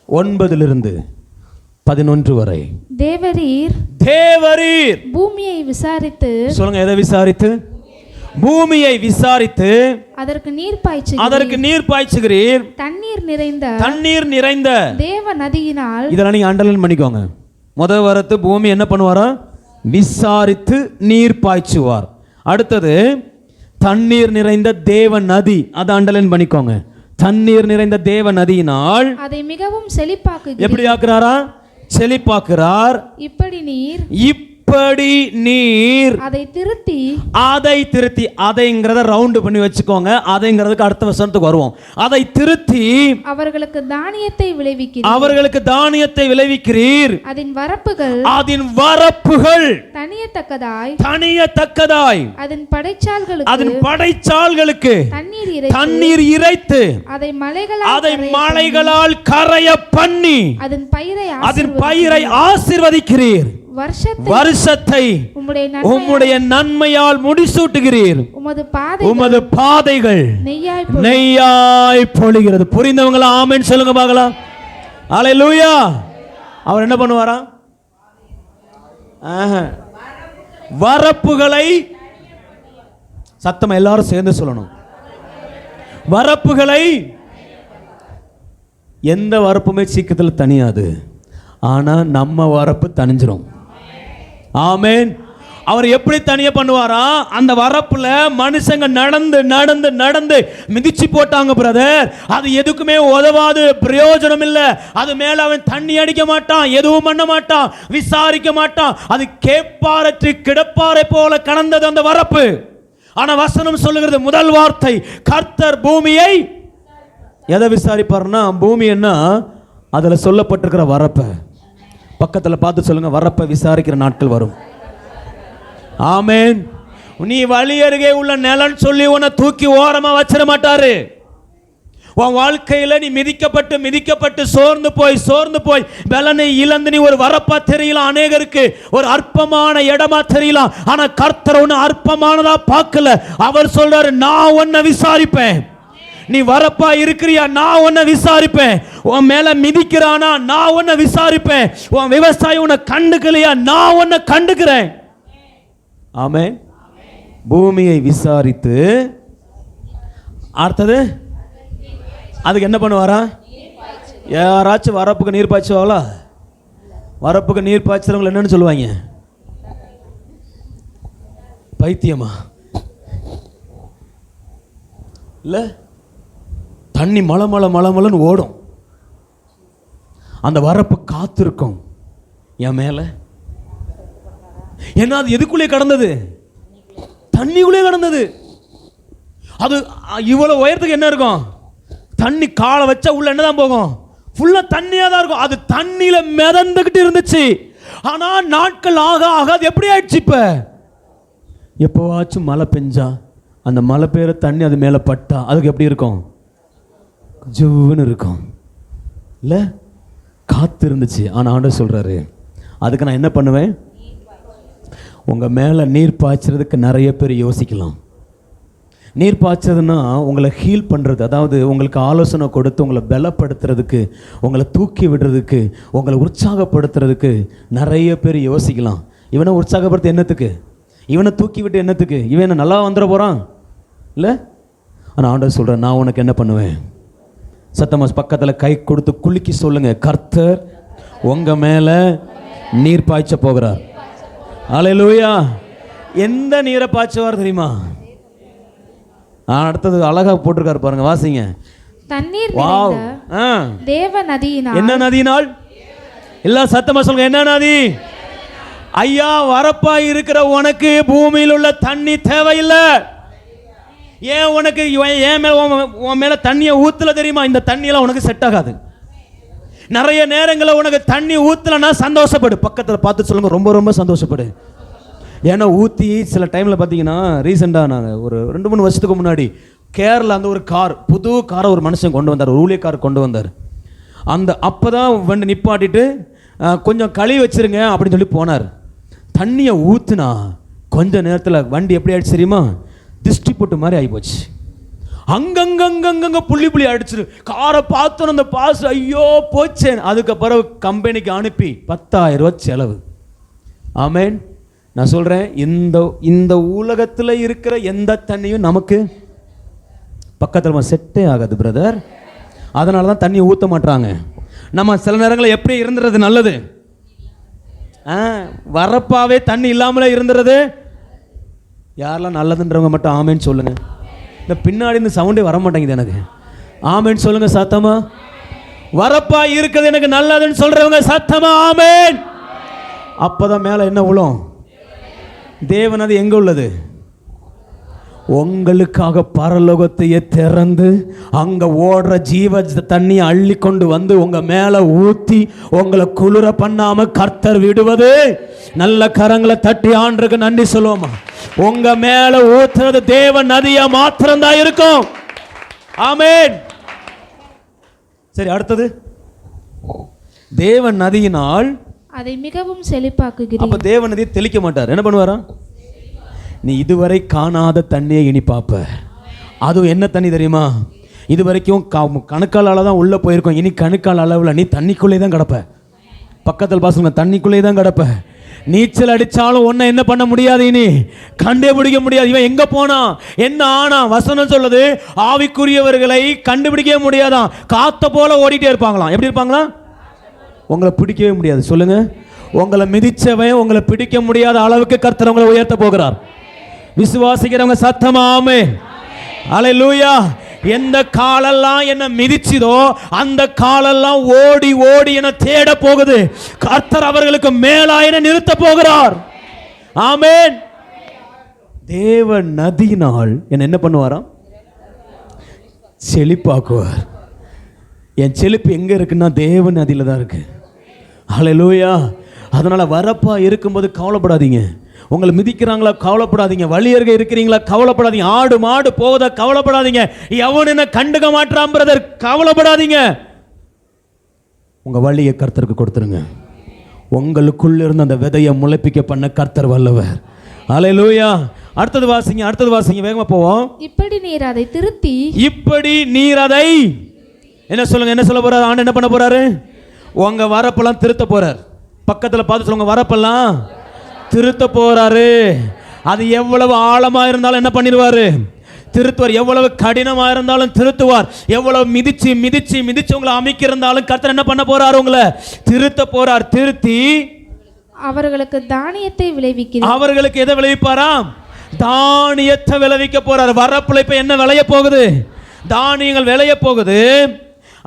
Speaker 1: 9-11 வரை. தேவரீர் பூமியை விசாரித்து, சொல்லுங்க, எதை விசாரித்து? பூமியை விசாரித்து அதற்கு நீர் பாய்ச்சுகிறீர். தண்ணீர் நிறைந்த தேவ நதியினால். இதெல்லாம் நீங்க அண்டர்லைன் பண்ணிக்கோங்க. முதல் வரத்து பூமி என்ன பண்ணுவாரா? விசாரித்து நீர் பாய்ச்சுவார். அடுத்தது தண்ணீர் நிறைந்த தேவ நதி, அதை அண்டர்லைன் பண்ணிக்கோங்க. தண்ணீர் நிறைந்த தேவ நதியினால் அதை மிகவும் செழிப்பாக்குகிறார். எப்படி ஆக்குறாரா? செழிப்பாக்குறார். இப்படி நீர் அதை திருத்தி அதைங்கிறத ரவுண்ட் பண்ணி வச்சுக்கோங்க. அதைங்கிறதுக்கு அடுத்த வசனத்துக்கு வருவோம். அதை திருத்தி அவர்களுக்கு தானியத்தை விளைவிக்கிறீர். அதன் வரப்புகள் தனியத்தக்கதாய் அதன் படைச்சால்களுக்கு தண்ணீர் இறைத்து அதை மலைகளால் கரைய பண்ணி அதன் பயிரை ஆசீர்வதிக்கிறீர். வருஷத்தை உம்முடைய நன்மையால் முடிசூட்டுகிறீர். உமது பாதைகள் நெய்யாய் பொழிகிறது. புரிந்தவங்களா ஆமென் சொல்லுங்க பார்க்கலாம். அல்லேலூயா. அவர் என்ன பண்ணுவாரா? வரப்புகளை, சத்தமா எல்லாரும் சேர்ந்து சொல்லணும், வரப்புகளை. எந்த வரப்புமே சீக்கிரத்தில் தனியாது, ஆனா நம்ம வரப்பு தனிஞ்சிரும். ஆமென். அவர் எப்படி தனியா பண்ணுவாரா? அந்த வரப்புல மனுஷங்க நடந்து நடந்து நடந்து மிதிச்சு போட்டாங்க பிரதர். அது எதுக்குமே உதவாது, பிரயோஜனம் இல்லை. அது மேல அவன் தண்ணி அடிக்க மாட்டான், எதுவும் பண்ண மாட்டான், விசாரிக்க மாட்டான். அது கேப்பாரற்று கிடப்பாரை போல கடந்தது அந்த வரப்பு. ஆனா வசனம் சொல்லுகிறது, முதல் வார்த்தை, கர்த்தர் பூமியை எதை விசாரிப்பார்னா, பூமி என்ன, அதுல சொல்லப்பட்டிருக்கிற வரப்பை. பக்கத்தில் பார்த்து சொல்லுங்க, வரப்பை விசாரிக்கிற நாட்கள் வரும். ஆமென். நீ வழி அருகே உள்ள நிலம் சொல்லி உன்னை தூக்கி ஓரமா வச்சிட மாட்டாரு. உன் வாழ்க்கையில நீ மிதிக்கப்பட்டு சோர்ந்து போய் பலனை இழந்து நீ ஒரு வரப்பா தெரியலாம், அநேகருக்கு ஒரு அற்பமான இடமா தெரியலாம். ஆனா கர்த்தர் உன்னை அற்பமானதா பார்க்கல. அவர் சொல்றாரு, நான் உன்னை விசாரிப்பேன். நீ வரப்பா இருக்கிறியா? நான் உன்னை விசாரிப்பேன். உன் மேல மிதிக்கிறானா? நான் உன்னை விசாரிப்பேன். உன் விவசாயி உன்னை கண்டுக்கலையா? நான் உன்னை கண்டுக்கிறேன். ஆமென். பூமியை விசாரித்து அடுத்தது அதுக்கு என்ன பண்ணுவாரா? யாராச்சும் வரப்புக்கு நீர் பாய்ச்சுவாங்களா? வரப்புக்கு நீர் பாய்ச்சுறவங்க என்னன்னு சொல்லுவாங்க? பைத்தியமா? இல்ல, தண்ணி மலை மலை மலை மலைன்னு ஓடும். அந்த வரப்பு காத்திருக்கும் என் மேல. ஏன்னா அது எதுக்குள்ளே கடந்தது? தண்ணிக்குள்ளே கடந்தது. அது இவ்வளவு உயரத்துக்கு என்ன இருக்கும்? தண்ணி காலை வச்சா உள்ள என்னதான் போகும்? ஃபுல்லா தண்ணியா தான் இருக்கும். அது தண்ணியில மிதந்துகிட்டு இருந்துச்சு. ஆனா நாட்கள் ஆக ஆக அது எப்படி ஆயிடுச்சு? இப்ப எப்போவாச்சும் மழை பெஞ்சா அந்த மழை பெய்யுற தண்ணி அது மேல பட்டா அதுக்கு எப்படி இருக்கும்? ஜூன்னு இருக்கும். இல்ல, காத்து இருந்துச்சு. ஆனா ஆண்டவர் சொல்றாரு, அதுக்கு நான் என்ன பண்ணுவேன்? உங்க மேல நீர் பாய்ச்சறதுக்கு நிறைய பேர் யோசிக்கலாம். நீர் பாய்ச்சதுன்னா உங்களை ஹீல் பண்ணுறது, அதாவது உங்களுக்கு ஆலோசனை கொடுத்து உங்களை பலப்படுத்துறதுக்கு, உங்களை தூக்கி விடுறதுக்கு, உங்களை உற்சாகப்படுத்துறதுக்கு நிறைய பேர் யோசிக்கலாம். இவனை உற்சாகப்படுத்த என்னத்துக்கு? இவனை தூக்கி விட்டு என்னத்துக்கு? இவன் நல்லா வந்துட போகிறான் இல்லை? ஆனால் ஆண்டவர் சொல்கிறேன், நான் உனக்கு என்ன பண்ணுவேன்? சத்தமா பக்கத்தில் கை கொடுத்து குலுக்கி சொல்லுங்க, கர்த்தர் உங்கள் மேலே நீர் பாய்ச்ச போகிறார். அல்லேலூயா. எந்த நீரை பாய்ச்சுவார் தெரியுமா? அடுத்தது அழகா போட்டிருக்காரு பாருங்க, வாசிங்க.
Speaker 2: தண்ணீர் நிறைந்த தேவ நதியினால். என்ன
Speaker 1: நதியினால்? எல்லாம் சத்தமா சொல்லுங்க, என்ன நதி? ஐயா, வரப்பா இருக்கிற உனக்கு பூமியில் உள்ள தண்ணி தேவையில்லை. ஏன் உனக்கு ஏன் மேல உன் மேல தண்ணியை ஊத்தல தெரியுமா? இந்த தண்ணியெல்லாம் உனக்கு செட் ஆகாது. நிறைய நேரங்களில் உனக்கு தண்ணி ஊத்தலன்னா சந்தோஷப்படு. பக்கத்தில் பார்த்து சொல்லுங்க, ரொம்ப ரொம்ப சந்தோஷப்படு. ஏன்னா ஊற்றி சில டைமில் பார்த்தீங்கன்னா, ரீசெண்டாக நாங்கள் ஒரு 2-3 வருஷத்துக்கு முன்னாடி கேரளா அந்த ஒரு கார், புது காரை ஒரு மனுஷன் கொண்டு வந்தார், ஒரு ஊழிய கார் கொண்டு வந்தார். அந்த அப்போ தான் வண்டி நிப்பாட்டிட்டு கொஞ்சம் கழுவி வச்சிருங்க அப்படின்னு சொல்லி போனார். தண்ணியை ஊற்றுனா கொஞ்ச நேரத்தில் வண்டி எப்படி ஆயிடுச்சு தெரியுமா? திஷ்டி போட்டு மாதிரி ஆகிப்போச்சு. அங்கங்க புள்ளி புள்ளி அடிச்சிரு. காரை பார்த்தோன்னு அந்த பாஸ் ஐயோ போச்சேன். அதுக்கப்புறம் கம்பெனிக்கு அனுப்பி 10,000 ரூபா செலவு. ஆமேன். நான் சொல்கிறேன், இந்த உலகத்தில் இருக்கிற எந்த தண்ணியும் நமக்கு பக்கத்தில் செட்டே ஆகாது பிரதர். அதனால தான் தண்ணியை ஊற்ற மாட்டாங்க. நம்ம சில நேரங்களில் எப்படி இருந்துறது நல்லது? வரப்பாவே தண்ணி இல்லாமலே இருந்துறது. யாரெல்லாம் நல்லதுன்றவங்க மட்டும் ஆமேன்னு சொல்லுங்க. இந்த பின்னாடி இந்த சவுண்டே வர மாட்டேங்குது எனக்கு. ஆமேன்னு சொல்லுங்க சத்தமா. வரப்பா இருக்குது எனக்கு நல்லதுன்னு சொல்றவங்க சத்தமா ஆமேன். அப்பதான் மேல என்ன விழும்? தேவன். அது எங்க உள்ளது? உங்களுக்காக பரலோகத்தையே திறந்து அங்க ஓடுற ஜீவ தண்ணியை அள்ளி கொண்டு வந்து உங்க மேல ஊத்தி உங்களை குளிர பண்ணாம கர்த்தர் விடுவது. நல்ல கரங்களை தட்டி ஆண்டருக்கு நன்றி சொல்லுவோமா? உங்க மேல ஊத்துறது தேவ நதியா மாத்திரம்தான் இருக்கும். ஆமென். சரி, அடுத்தது தேவ நதியினால்
Speaker 2: அதை மிகவும் செழிப்பாக்குகிறீர்.
Speaker 1: அப்ப தேவ நதியை தெளிக்க மாட்டார். என்ன பண்ணுவாரா? நீ இதுவரை காணாத தண்ணியை இனி பார்ப்ப. அதுவும் என்ன தண்ணி தெரியுமா? இது வரைக்கும் கணுக்கால் அளவு தான் உள்ளே போயிருக்கோம். இனி கணுக்கால் அளவில் நீ தண்ணிக்குள்ளே தான் கிடப்ப. பக்கத்தில் பாசுங்க, தண்ணிக்குள்ளே தான் கிடப்ப. நீச்சல் அடித்தாலும் ஒன்றை என்ன பண்ண முடியாது, இனி கண்டுபிடிக்க முடியாது. இவன் எங்கே போனா என்ன ஆனா? வசனம் சொல்லுது, ஆவிக்குரியவர்களை கண்டுபிடிக்கவே முடியாதான். காத்த போல ஓடிட்டே இருப்பாங்களாம். எப்படி இருப்பாங்களாம்? உங்களை பிடிக்கவே முடியாது. சொல்லுங்க, உங்களை மிதிச்சவன் உங்களை பிடிக்க முடியாத அளவுக்கு கர்த்தர் உங்களை உயர்த்த போகிறார். விசுவாசிக்கிறவங்க சத்தமா ஆமென். அல்லேலூயா. எந்த காலெல்லாம் என்ன மிதிச்சதோ அந்த காலெல்லாம் ஓடி ஓடி என தேட போகுது. கர்த்தர் அவர்களுக்கு மேலாயின நிறுத்த போகிறார். ஆமென். தேவ நதியினால் என்ன பண்ணுவாராம்? செழிப்பாக்குவார். என் செழிப்பு எங்க இருக்குன்னா தேவ நதியில தான் இருக்கு. அல்லேலூயா. அதனால வரப்பா இருக்கும்போது கவலைப்படாதீங்க. உங்களை மிதிக்கிறாங்களா கவலைப்படாதீங்க. வழியருக இருக்கிறீங்களா கவலைப்படாதீங்க. ஆடு மாடு போவதா கவலைப்படாதீங்க. எவன் என்ன கண்டுக்க மாட்டான் பிரதர் கவலைப்படாதீங்க. உங்க வழியை கர்த்தருக்கு கொடுத்துருங்க. உங்களுக்குள்ள இருந்து அந்த விதையை முளைப்பிக்க பண்ண கர்த்தர் வல்லவர். அல்லேலூயா. அடுத்தது வாசிங்க, அடுத்தது வாசிங்க, வேகமா போவோம்.
Speaker 2: இப்படி நீர் அதை திருத்தி,
Speaker 1: இப்படி நீர் அதை என்ன சொல்லுங்க, என்ன சொல்ல போறாரு? ஆண்டு என்ன பண்ண போறாரு? உங்க வரப்பெல்லாம் திருத்த போறார். பக்கத்தில் பார்த்து சொல்லுங்க, வரப்பெல்லாம் திருத்த போறாரு. அது எவ்வளவு ஆழமா இருந்தாலும் என்ன பண்ணிடுவாரு? திருத்துவார். எவ்வளவு கடினமா இருந்தாலும் திருத்துவார். எவ்வளவு மிதிச்சு மிதிச்சு மிதிச்சு உங்களை அமைக்க இருந்தாலும் கர்த்தர் என்ன பண்ண போறார்? உங்களை திருத்த போறார். திருத்தி
Speaker 2: அவர்களுக்கு தானியத்தை விளைவிக்கிறார்.
Speaker 1: அவர்களுக்கு எதை விளைவிப்பாராம்? தானியத்தை விளைவிக்க போறார். வரப்புல இப்ப என்ன விளைய போகுது? தானியங்கள் விளைய போகுது.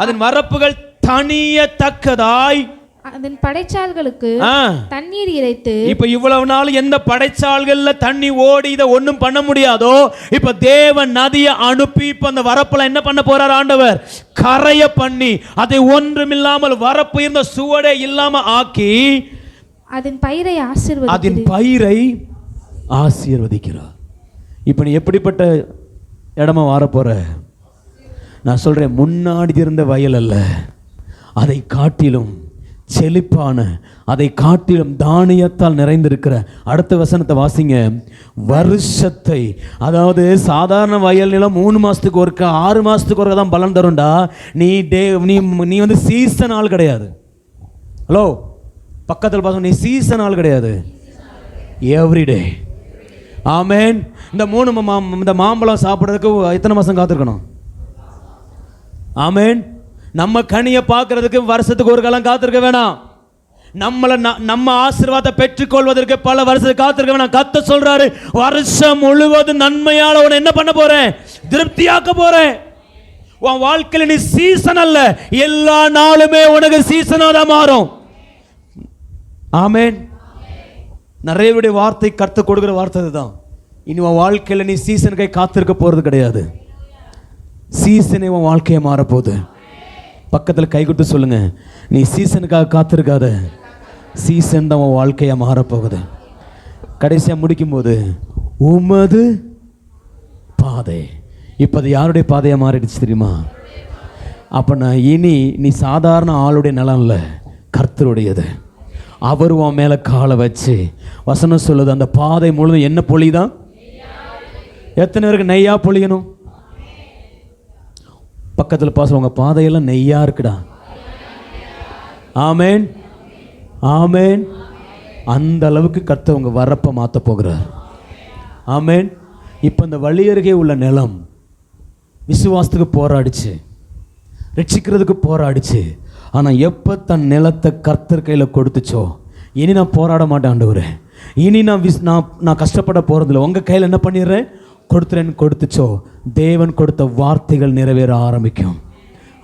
Speaker 1: அதன் வரப்புகள் தனியத்தக்கதாய்
Speaker 2: அதன் படைச்சால்களுக்கு தண்ணீர் இறைத்து.
Speaker 1: இப்ப இவ்வளவு நாள் எந்த படைச்சால்கள்ல தண்ணி ஓடி இதை ஒண்ணும் பண்ண முடியாதோ, இப்ப தேவன் நதியை அனுப்பி இப்ப அந்த வரப்புல என்ன பண்ண போறார் ஆண்டவர்? கரைய பண்ணி அதை ஒன்றுமில்லாமல் வரப்பு இருந்த சுவடே இல்லாம ஆக்கி
Speaker 2: அதன் பயிரை ஆசீர்வதிக்கிறார்.
Speaker 1: இப்ப நீ எப்படிப்பட்ட இடமா வார போற? நான் சொல்றேன், முன்னாடி இருந்த வயல் அல்ல, அதை காட்டிலும் செழிப்பான, அதை காட்டிலும் தானியத்தால் நிறைந்திருக்கிற. அடுத்த வசனத்தை வாசிங்க. வருஷத்தை, அதாவது சாதாரண வயல் நிலம் 3 மாசத்துக்கு ஒருக்க 6 மாசத்துக்கு ஒருக்க தான் பலன் தரும்டா. நீ வந்து சீசன் ஆள் கிடையாது. ஹலோ, பக்கத்தில் பாருங்க, நீ சீசன் ஆள் கிடையாது, எவ்ரிடே. ஆமென். இந்த இந்த மாம்பழம் சாப்பிட்றதுக்கு எத்தனை மாதம் காத்திருக்கணும்? ஆமென். நம்ம கனியை பார்க்கறதுக்கு வருஷத்துக்கு ஒரு காலம் காத்திருக்க வேணாம். நம்ம ஆசீர்வாதத்தை பெற்றுக்கொள்வதற்கு பல வருஷத்துக்கு காத்திருக்க வேணாம். கர்த்தர் சொல்றாரு, வருஷம் முழுவதும் நன்மையால உன்னை என்ன பண்ண போறேன்? திருப்தியாக்க போறேன். உன் வாழ்க்கையில் நீ சீசன் அல்ல, எல்லா நாளுமே உனக்கு சீசனாக தான் மாறும். ஆமென். நிறைய வார்த்தை கர்த்தர் கொடுக்கிற வார்த்தை இதுதான். இனி உன் வாழ்க்கையில் நீ சீசனுக்காக காத்திருக்க போறது கிடையாது. சீசனே உன் வாழ்க்கையை மாறப்போகுது. பக்கத்தில் கை கொடுத்து சொல்லுங்க, நீ சீசனுக்காக காத்திருக்காத, சீசன் தான் உன் வாழ்க்கையை மாறப்போகுது. கடைசியாக முடிக்கும்போது உமது பாதை. இப்போ அது யாருடைய பாதையாக மாறிடுச்சு தெரியுமா? அப்போ நான் இனி நீ சாதாரண ஆளுடைய நிலம் இல்லை, கர்த்தருடையது. அவர் உன் மேலே காலை வச்சு வசனம் சொல்லுது, அந்த பாதை முழுதும் என்ன பொழிதான்? எத்தனை பேருக்கு நெய்யா பொழியணும்? பக்கத்தில் பாச உங்க பாதையெல்லாம் நெய்யா இருக்குடா. ஆமேன், ஆமேன். அந்த அளவுக்கு கர்த்தர் உங்க வரப்பை மாற்ற போகிறார். ஆமேன். இப்போ இந்த வழி அருகே உள்ள நிலம் விசுவாசத்துக்கு போராடிச்சு, ரட்சிக்கிறதுக்கு போராடிச்சு. ஆனால் எப்போ தன் நிலத்தை கர்த்தர் கையில் கொடுத்துச்சோ, இனி நான் போராட மாட்டேன் ஆண்டவரே, இனி நான் கஷ்டப்பட போகிறதில்ல, உங்கள் கையில் என்ன பண்ணிடுறேன்? கொடுத்துறேன்னு கொடுத்துச்சோ, தேவன் கொடுத்த வார்த்தைகள் நிறைவேற ஆரம்பிக்கும்.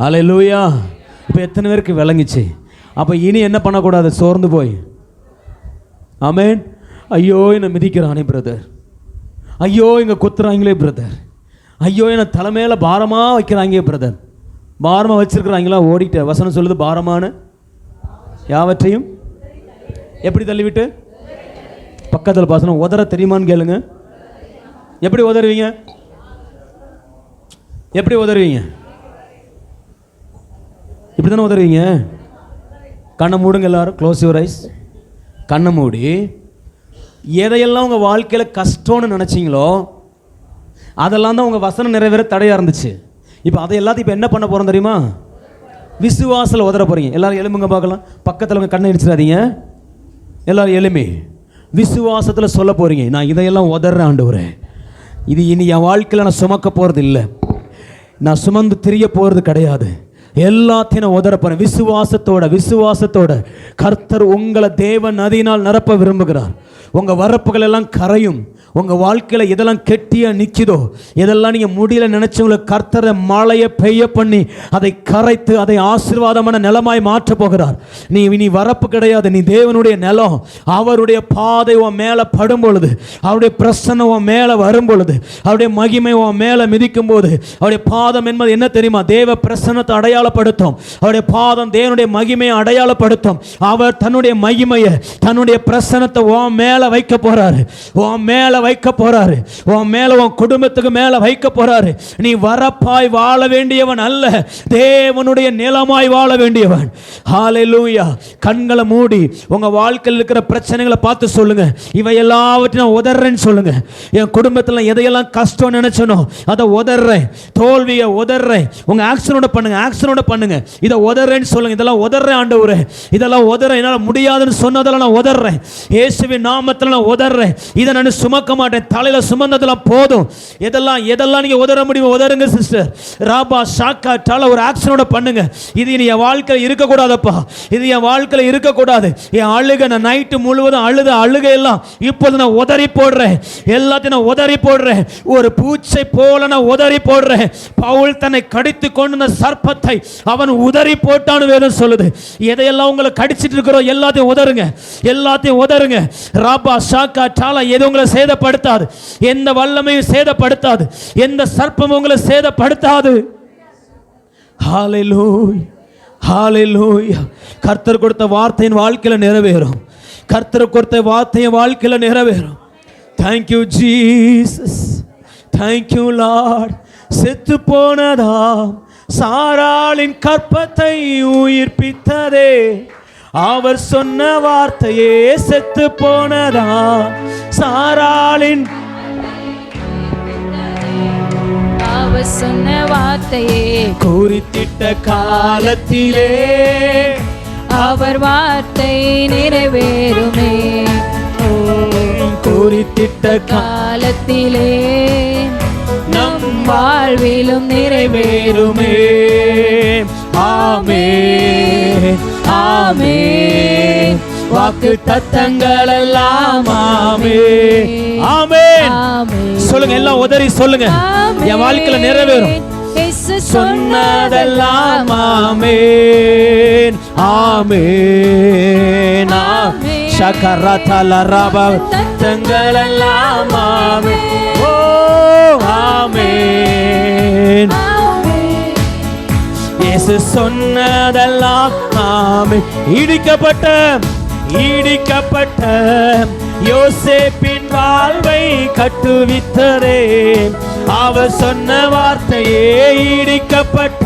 Speaker 1: அல்லேலூயா. இப்போ எத்தனை பேருக்கு விளங்கிச்சு? அப்போ இனி என்ன பண்ணக்கூடாது? சோர்ந்து போய், ஆமேன், ஐயோ என்னை மிதிக்கிறானே பிரதர், ஐயோ இங்கே குத்துறாங்களே பிரதர், ஐயோ என்னை தலைமையில் பாரமாக வைக்கிறாங்க பிரதர். பாரமாக வச்சிருக்கிறாங்களா? ஓடிட்ட வசனம் சொல்லுது, பாரமான யாவற்றையும் எப்படி தள்ளிவிட்டு. பக்கத்தில் பாசனம் உதற தெரியுமான்னு கேளுங்க. எப்படி உதறுவீங்க? எப்படி உதறுவீங்க? இப்படி தானே உதறுவீங்க. கண்ணை மூடுங்க எல்லாரும், க்ளோஸ் யுவர் ஐஸ். கண்ணை மூடி எதையெல்லாம் உங்கள் வாழ்க்கையில் கஷ்டம்னு நினச்சிங்களோ அதெல்லாம் தான் உங்கள் வசனம் நிறைவேற தடையாக இருந்துச்சு. இப்போ அதை எல்லாத்தையும் இப்போ என்ன பண்ண போகிறோம் தெரியுமா? விசுவாசத்தில் உதற போகிறீங்க. எல்லாரும் எலும்புங்க பார்க்கலாம். பக்கத்தில் உங்கள் கண்ணை இடிச்சிடாதீங்க. எல்லாரும் எலும்பி விசுவாசத்தில் சொல்ல போகிறீங்க, நான் இதையெல்லாம் உதறேன் ஆண்டவரே, இது இனி என் வாழ்க்கையில் நான் சுமக்க போகிறது இல்லை, நான் சுமந்து திரிய போகிறது கிடையாது, எல்லாத்தையும் நான் உதற போகிறேன். விசுவாசத்தோட கர்த்தர் உங்களை தேவ நதியினால் நிரப்ப விரும்புகிறார். உங்கள் வரப்புகள் எல்லாம் கரையும். உங்கள் வாழ்க்கையில் எதெல்லாம் கெட்டியாக நிற்கிதோ, எதெல்லாம் நீங்கள் முடியல நினைச்சவங்களை கர்த்தரை மழையை பெய்ய பண்ணி அதை கரைத்து அதை ஆசீர்வாதமான நிலமாய் மாற்ற போகிறார். நீ இனி வரப்பு கிடையாது, நீ தேவனுடைய நிலம். அவருடைய பாதை உன் மேலே படும் பொழுது, அவருடைய பிரசன்னம் உன் மேலே வரும் பொழுது, அவருடைய மகிமை உன் மேலே மிதிக்கும் போது, அவருடைய பாதம் என்பது என்ன தெரியுமா? தேவ பிரசன்னத்தை அடையாளப்படுத்தும். அவருடைய பாதம் தேவனுடைய மகிமையை அடையாளப்படுத்தும். அவர் தன்னுடைய மகிமையை, தன்னுடைய பிரசன்னத்தை உன் மேலே வைக்க போறாரு, உன் மேலே வைக்க போறாரு, உன் மேல உன் குடும்பத்துக்கு மேல வைக்க போறாரு. நீ வரப்பாய் வாழ வேண்டியவன் அல்ல, தேவனுடைய நிலமாய் வாழ வேண்டியவன். ஹalleluya. கண்களை மூடி உங்க வாழ்க்கையில் இருக்கிற பிரச்சனைகளை பார்த்து சொல்லுங்க, இவை எல்லாவற்றையும் நான் உதறேன்னு சொல்லுங்க. என் குடும்பத்தில் எதையெல்லாம் கஷ்டம் நினைச்சனோ அதை உதறேன், தோல்வியை உதறேன். உங்க ஆக்ஷனோட பண்ணுங்க, இதை உதறேன்னு சொல்லுங்க. இதெல்லாம் உதறேன் ஆண்டவரே, இதெல்லாம் உதறேன், என்னால் முடியாதுன்னு சொன்னதெல்லாம் நான் உதறேன். இயேசுவின் நாமத்தில் நாமத்துல நான் உதறேன். இதை நான் சுமக்க மாட்டேன். தலையில சுமந்ததெல்லாம் போதும். எதெல்லாம் நீங்க உதற முடியும் உதறுங்க சிஸ்டர். ராபா ஷாக்கா டால ஒரு ஆக்ஷனோட பண்ணுங்க. இது இனி என் வாழ்க்கையில் இருக்கக்கூடாதப்பா. இது என் வாழ்க்கையில் இருக்கக்கூடாது. என் அழுகை நான் நைட்டு முழுவதும் அழுகை எல்லாம் இப்போது நான் உதறி போடுறேன். எல்லாத்தையும் நான் உதறி போடுறேன். ஒரு பூச்சை போல நான் உதறி போடுறேன். பவுல் தன்னை கடித்து கொண்டு சர்ப்பத்தை அவன் உதறி போட்டான்னு வேதம் சொல்லுது. எதையெல்லாம் உங்களை கடிச்சிட்டு இருக்கிறோம் எல்லாத்தையும் உதறுங்க. ராபா ஷாக்கா டாலா எது உங்களை சேதப்படுத்தாது. எந்த வல்லமையும் சேதப்படுத்தாது. எந்த சர்ப்பமும் உங்களை சேதப்படுத்தாது. ஹalleluya ஹalleluya. கர்த்தர் கொடுத்த வார்த்தையின் வாழ்க்கையில நிறைவேறும். கர்த்தர் கொடுத்த வார்த்தையின் வாழ்க்கையில நிறைவேறும். Thank you Jesus. Thank you Lord. செத்து போனதாம் சாராளின் கற்பத்தை உயிர்ப்பித்ததே. அவர் சொன்ன வார்த்தையே செத்து போனதா சாராளின்.
Speaker 3: அவர் சொன்ன வார்த்தையே
Speaker 1: குறித்திட்ட காலத்திலே
Speaker 3: அவர் வார்த்தை நிறைவேறுமே.
Speaker 1: குறித்திட்ட
Speaker 3: காலத்திலே நம் வாழ்விலும் நிறைவேறுமே.
Speaker 1: ஆமென் ஆமென். வாக்கு தத்தங்கள் எல்லாம் ஆமென் ஆமென். சொல்லுங்க, எல்லாம் உதறி சொல்லுங்க. என் வாழ்க்கையில நிறைவேறும் சொன்னதெல்லாம் ஆமென் ஆமென். ஷகரதல ரப தத்தங்கள் எல்லாம் ஆமென். ஓ ஆமென். இயேசு சொன்னதெல்லாம் ஆமென். இடிக்கப்பட்ட யோசேப்பின் வாழ்வை கட்டுவித்ததே. அவர் சொன்ன வார்த்தையே இடிக்கப்பட்ட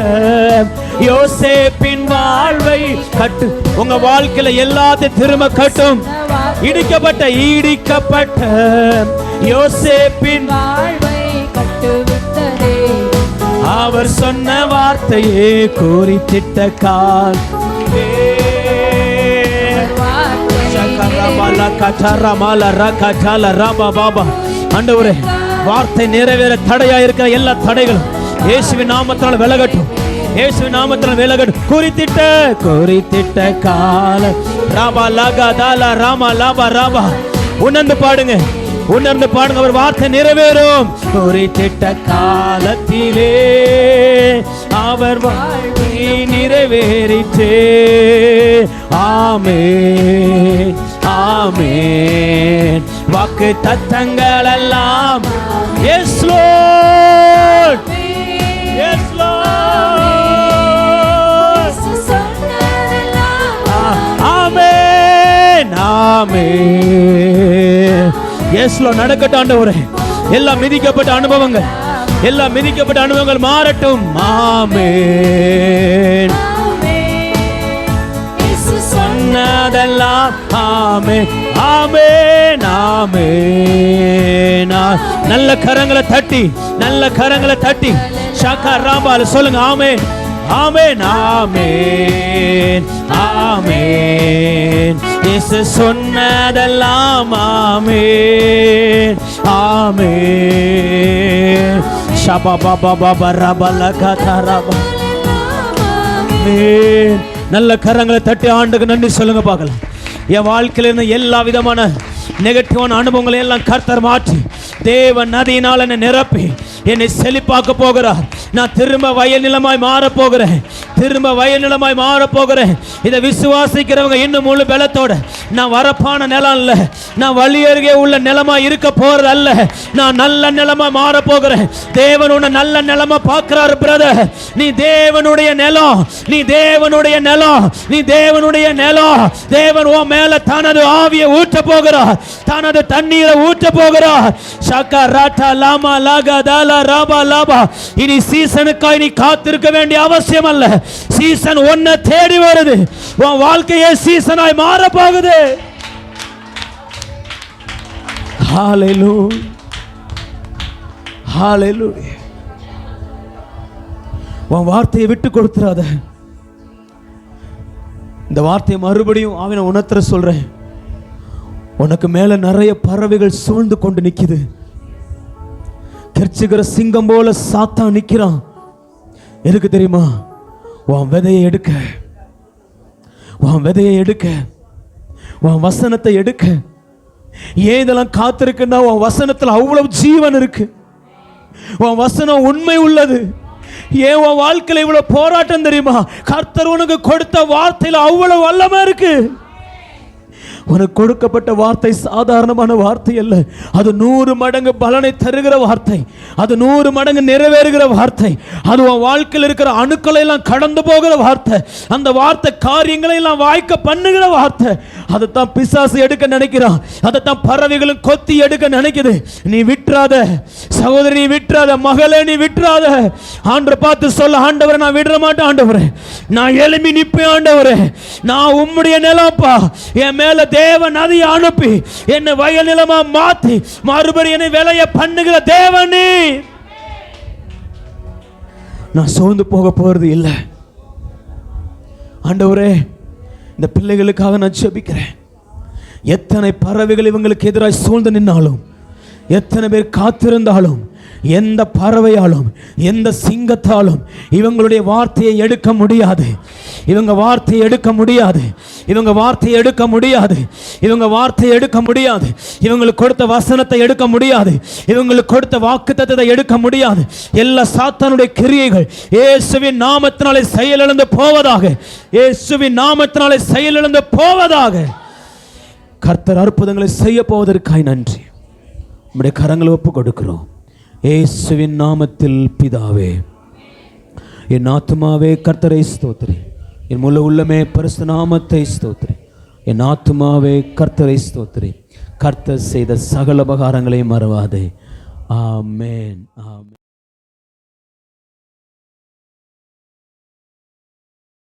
Speaker 1: யோசேப்பின் வாழ்வை கட்டு. உங்க வாழ்க்கையில எல்லாத்தையும் திரும்ப கட்டும். இடிக்கப்பட்ட யோசேப்பின்
Speaker 3: வாழ்வை கட்டுவித்ததே.
Speaker 1: அவர் சொன்ன வார்த்தையே குறித்திட்ட கால். ஆண்டவரே, வார்த்தை நிறைவேற தடையா இருக்கிற எல்லா தடைகளும் இயேசுவின் நாமத்தால் விலகட்டும். இயேசுவின் நாமத்தால் விலகட்டும். குறித்திட்ட கால ராபா லகதால ராமா லாபா ராபா. உணர்ந்து பாடுங்க. அவர் வார்த்தை நிறைவேறும். குறித்திட்ட காலத்திலே அவர் வாழ்வை நிறைவேறிற்றே. ஆமென் ஆமென். வாக்கு தத்தங்கள் எல்லாம் எஸ் லார்ட் எஸ் லார்ட். ஆமென் ஆமென். எஸ்லோ நடக்கட்டும் ஆண்டவரே. எல்லாம் மிதிக்கப்பட்ட அனுபவங்கள் மாறட்டும். ஆமென். சொன்னதெல்லாம் ஆமென் ஆமென் ஆமென். நல்ல கரங்களை தட்டி ஷாக்கா ராபால சொல்லுங்க. ஆமென் ஆமென் ஆமென் ஆமென். இயேசு சொன்னதெல்லாம் ஆமென் ஆமென். ஷபா பாபா பாபா ரபல கதரபா. ஆமென். நல்ல கரங்களை தட்டி ஆண்டுக்கு நன்றி சொல்லுங்க பார்க்கலாம். என் வாழ்க்கையில இருந்த எல்லா விதமான நெகட்டிவான அனுபவங்களை எல்லாம் கர்த்தர் மாற்றி தேவ நதியினால் என்னை நிரப்பி என்னை செழிப்பாக்க போகிறார். நான் திரும்ப வயல் நிலமாய் மாறப்போகிறேன். இதை விசுவாசிக்கிறவங்க இன்னும் முழு பலத்தோட, நான் வரப்பான நிலம் அல்ல, நான் வழி அருகே உள்ள நிலமா இருக்க போறது அல்ல, நான் நல்ல நிலமா மாற போகிறேன். தேவன் உன்னை நல்ல நிலமா பார்க்கிறாரு பிரதர். நீ தேவனுடைய நிலம். தேவன் உன் மேல தனது ஆவியை ஊற்ற போகிறார், தனது தண்ணீரை ஊற்ற போகிறார். ஷக்கா ராட்டா லாமா லாகா தாலா ராபா லாபா. இனி சீசனுக்காய் நீ காத்திருக்க வேண்டிய அவசியம் அல்ல. சீசன் ஒன்ன தேடி வருது. உன் வாழ்க்கையே சீசனாய் மாற போகுது. ஹalleluya ஹalleluya. உன் வார்த்தையை விட்டு கொடுத்துறாத. இந்த வார்த்தையை மறுபடியும் அவனை உணர்த்த சொல்றேன். உனக்கு மேல நிறைய பறவைகள் சூழ்ந்து கொண்டு நிக்குது. கர்ச்சிக்கிற சிங்கம் போல சாத்தான் நிக்கிறான். எதுக்கு தெரியுமா? உன் விதையை எடுக்க, உன் விதையை எடுக்க, உன் வசனத்தை எடுக்க. ஏன் இதெல்லாம் காத்திருக்குன்னா உன் வசனத்தில் அவ்வளவு ஜீவன் இருக்கு. உன் வசனம் உண்மை உள்ளது. ஏன் உன் வாழ்க்கையில் இவ்வளவு போராட்டம் தெரியுமா? கர்த்தர் உனக்கு கொடுத்த வார்த்தையில் அவ்வளவு வல்லமை இருக்கு. உனக்கு கொடுக்கப்பட்ட வார்த்தை சாதாரணமான வார்த்தை அல்ல. அது 100 மடங்கு பலனை தருகிற வார்த்தை. அது 100 மடங்கு நிறைவேறுகிற வார்த்தை. அது உன் வாழ்க்கையில் இருக்கிற அணுக்களை எல்லாம் கடந்து போகிற வார்த்தை. அந்த வார்த்தை காரியங்களை எல்லாம் வாய்க்க பண்ணுகிற வார்த்தை. அதைத்தான் பிசாசு எடுக்க நினைக்கிறான். அதைத்தான் பறவைகளும் கொத்தி எடுக்க நினைக்குது. நீ விட்டுறாத சகோதரி, நீ விட்டுறாத மகளே, நீ விட்டுறாத. ஆண்டவரை பார்த்து சொல்ல, ஆண்டவரை நான் விட மாட்டேன் ஆண்டவரே, நான் எழுப்பி நிற்பேன் ஆண்டவரே, நான் உம்முடைய நிலப்பா, என் மேல தேவ நதியை அனுப்பி என்னை வயல் நிலமா மாத்தி மறுபடியும் என்னை விளைய பண்ணுகிற தேவனே. நான் சோர்ந்து போக போறது இல்லை ஆண்டவரே. இந்த பிள்ளைகளுக்காக நான் ஜெபிக்கிறேன். எத்தனை பறவைகள் இவங்களுக்கு எதிராக சூழ்ந்து நின்னாலும், எத்தனை பேர் காத்திருந்தாலும், எந்த பறவையாலும் எந்த சிங்கத்தாலும் இவங்களுடைய வார்த்தையை எடுக்க முடியாது. இவங்க வார்த்தையை எடுக்க முடியாது. இவங்க வார்த்தையை எடுக்க முடியாது. இவங்க வார்த்தையை எடுக்க முடியாது. இவங்களுக்கு கொடுத்த வசனத்தை எடுக்க முடியாது. இவங்களுக்கு கொடுத்த வாக்குத்தத்தத்தை எடுக்க முடியாது. எல்லா சாத்தானுடைய கிரியைகள் இயேசுவின் நாமத்தினாலே செயலிழந்து போவதாக. இயேசுவின் நாமத்தினாலே செயலிழந்து போவதாக. கர்த்தர் அற்புதங்களை செய்ய போவதற்காய் நன்றி. நம்முடைய கரங்களை ஒப்பு கொடுக்கிறோம் இயேசுவின் நாமத்தில் பிதாவே. என் ஆத்துமாவே கர்த்தரை ஸ்தோத்திரி, என் முழு உள்ளமே பரிசுத்த நாமத்தை ஸ்தோத்திரி. என் ஆத்துமாவே கர்த்தரை ஸ்தோத்திரி, கர்த்தர் செய்த சகல உபகாரங்களை மறவாதே. ஆமென், ஆமென்.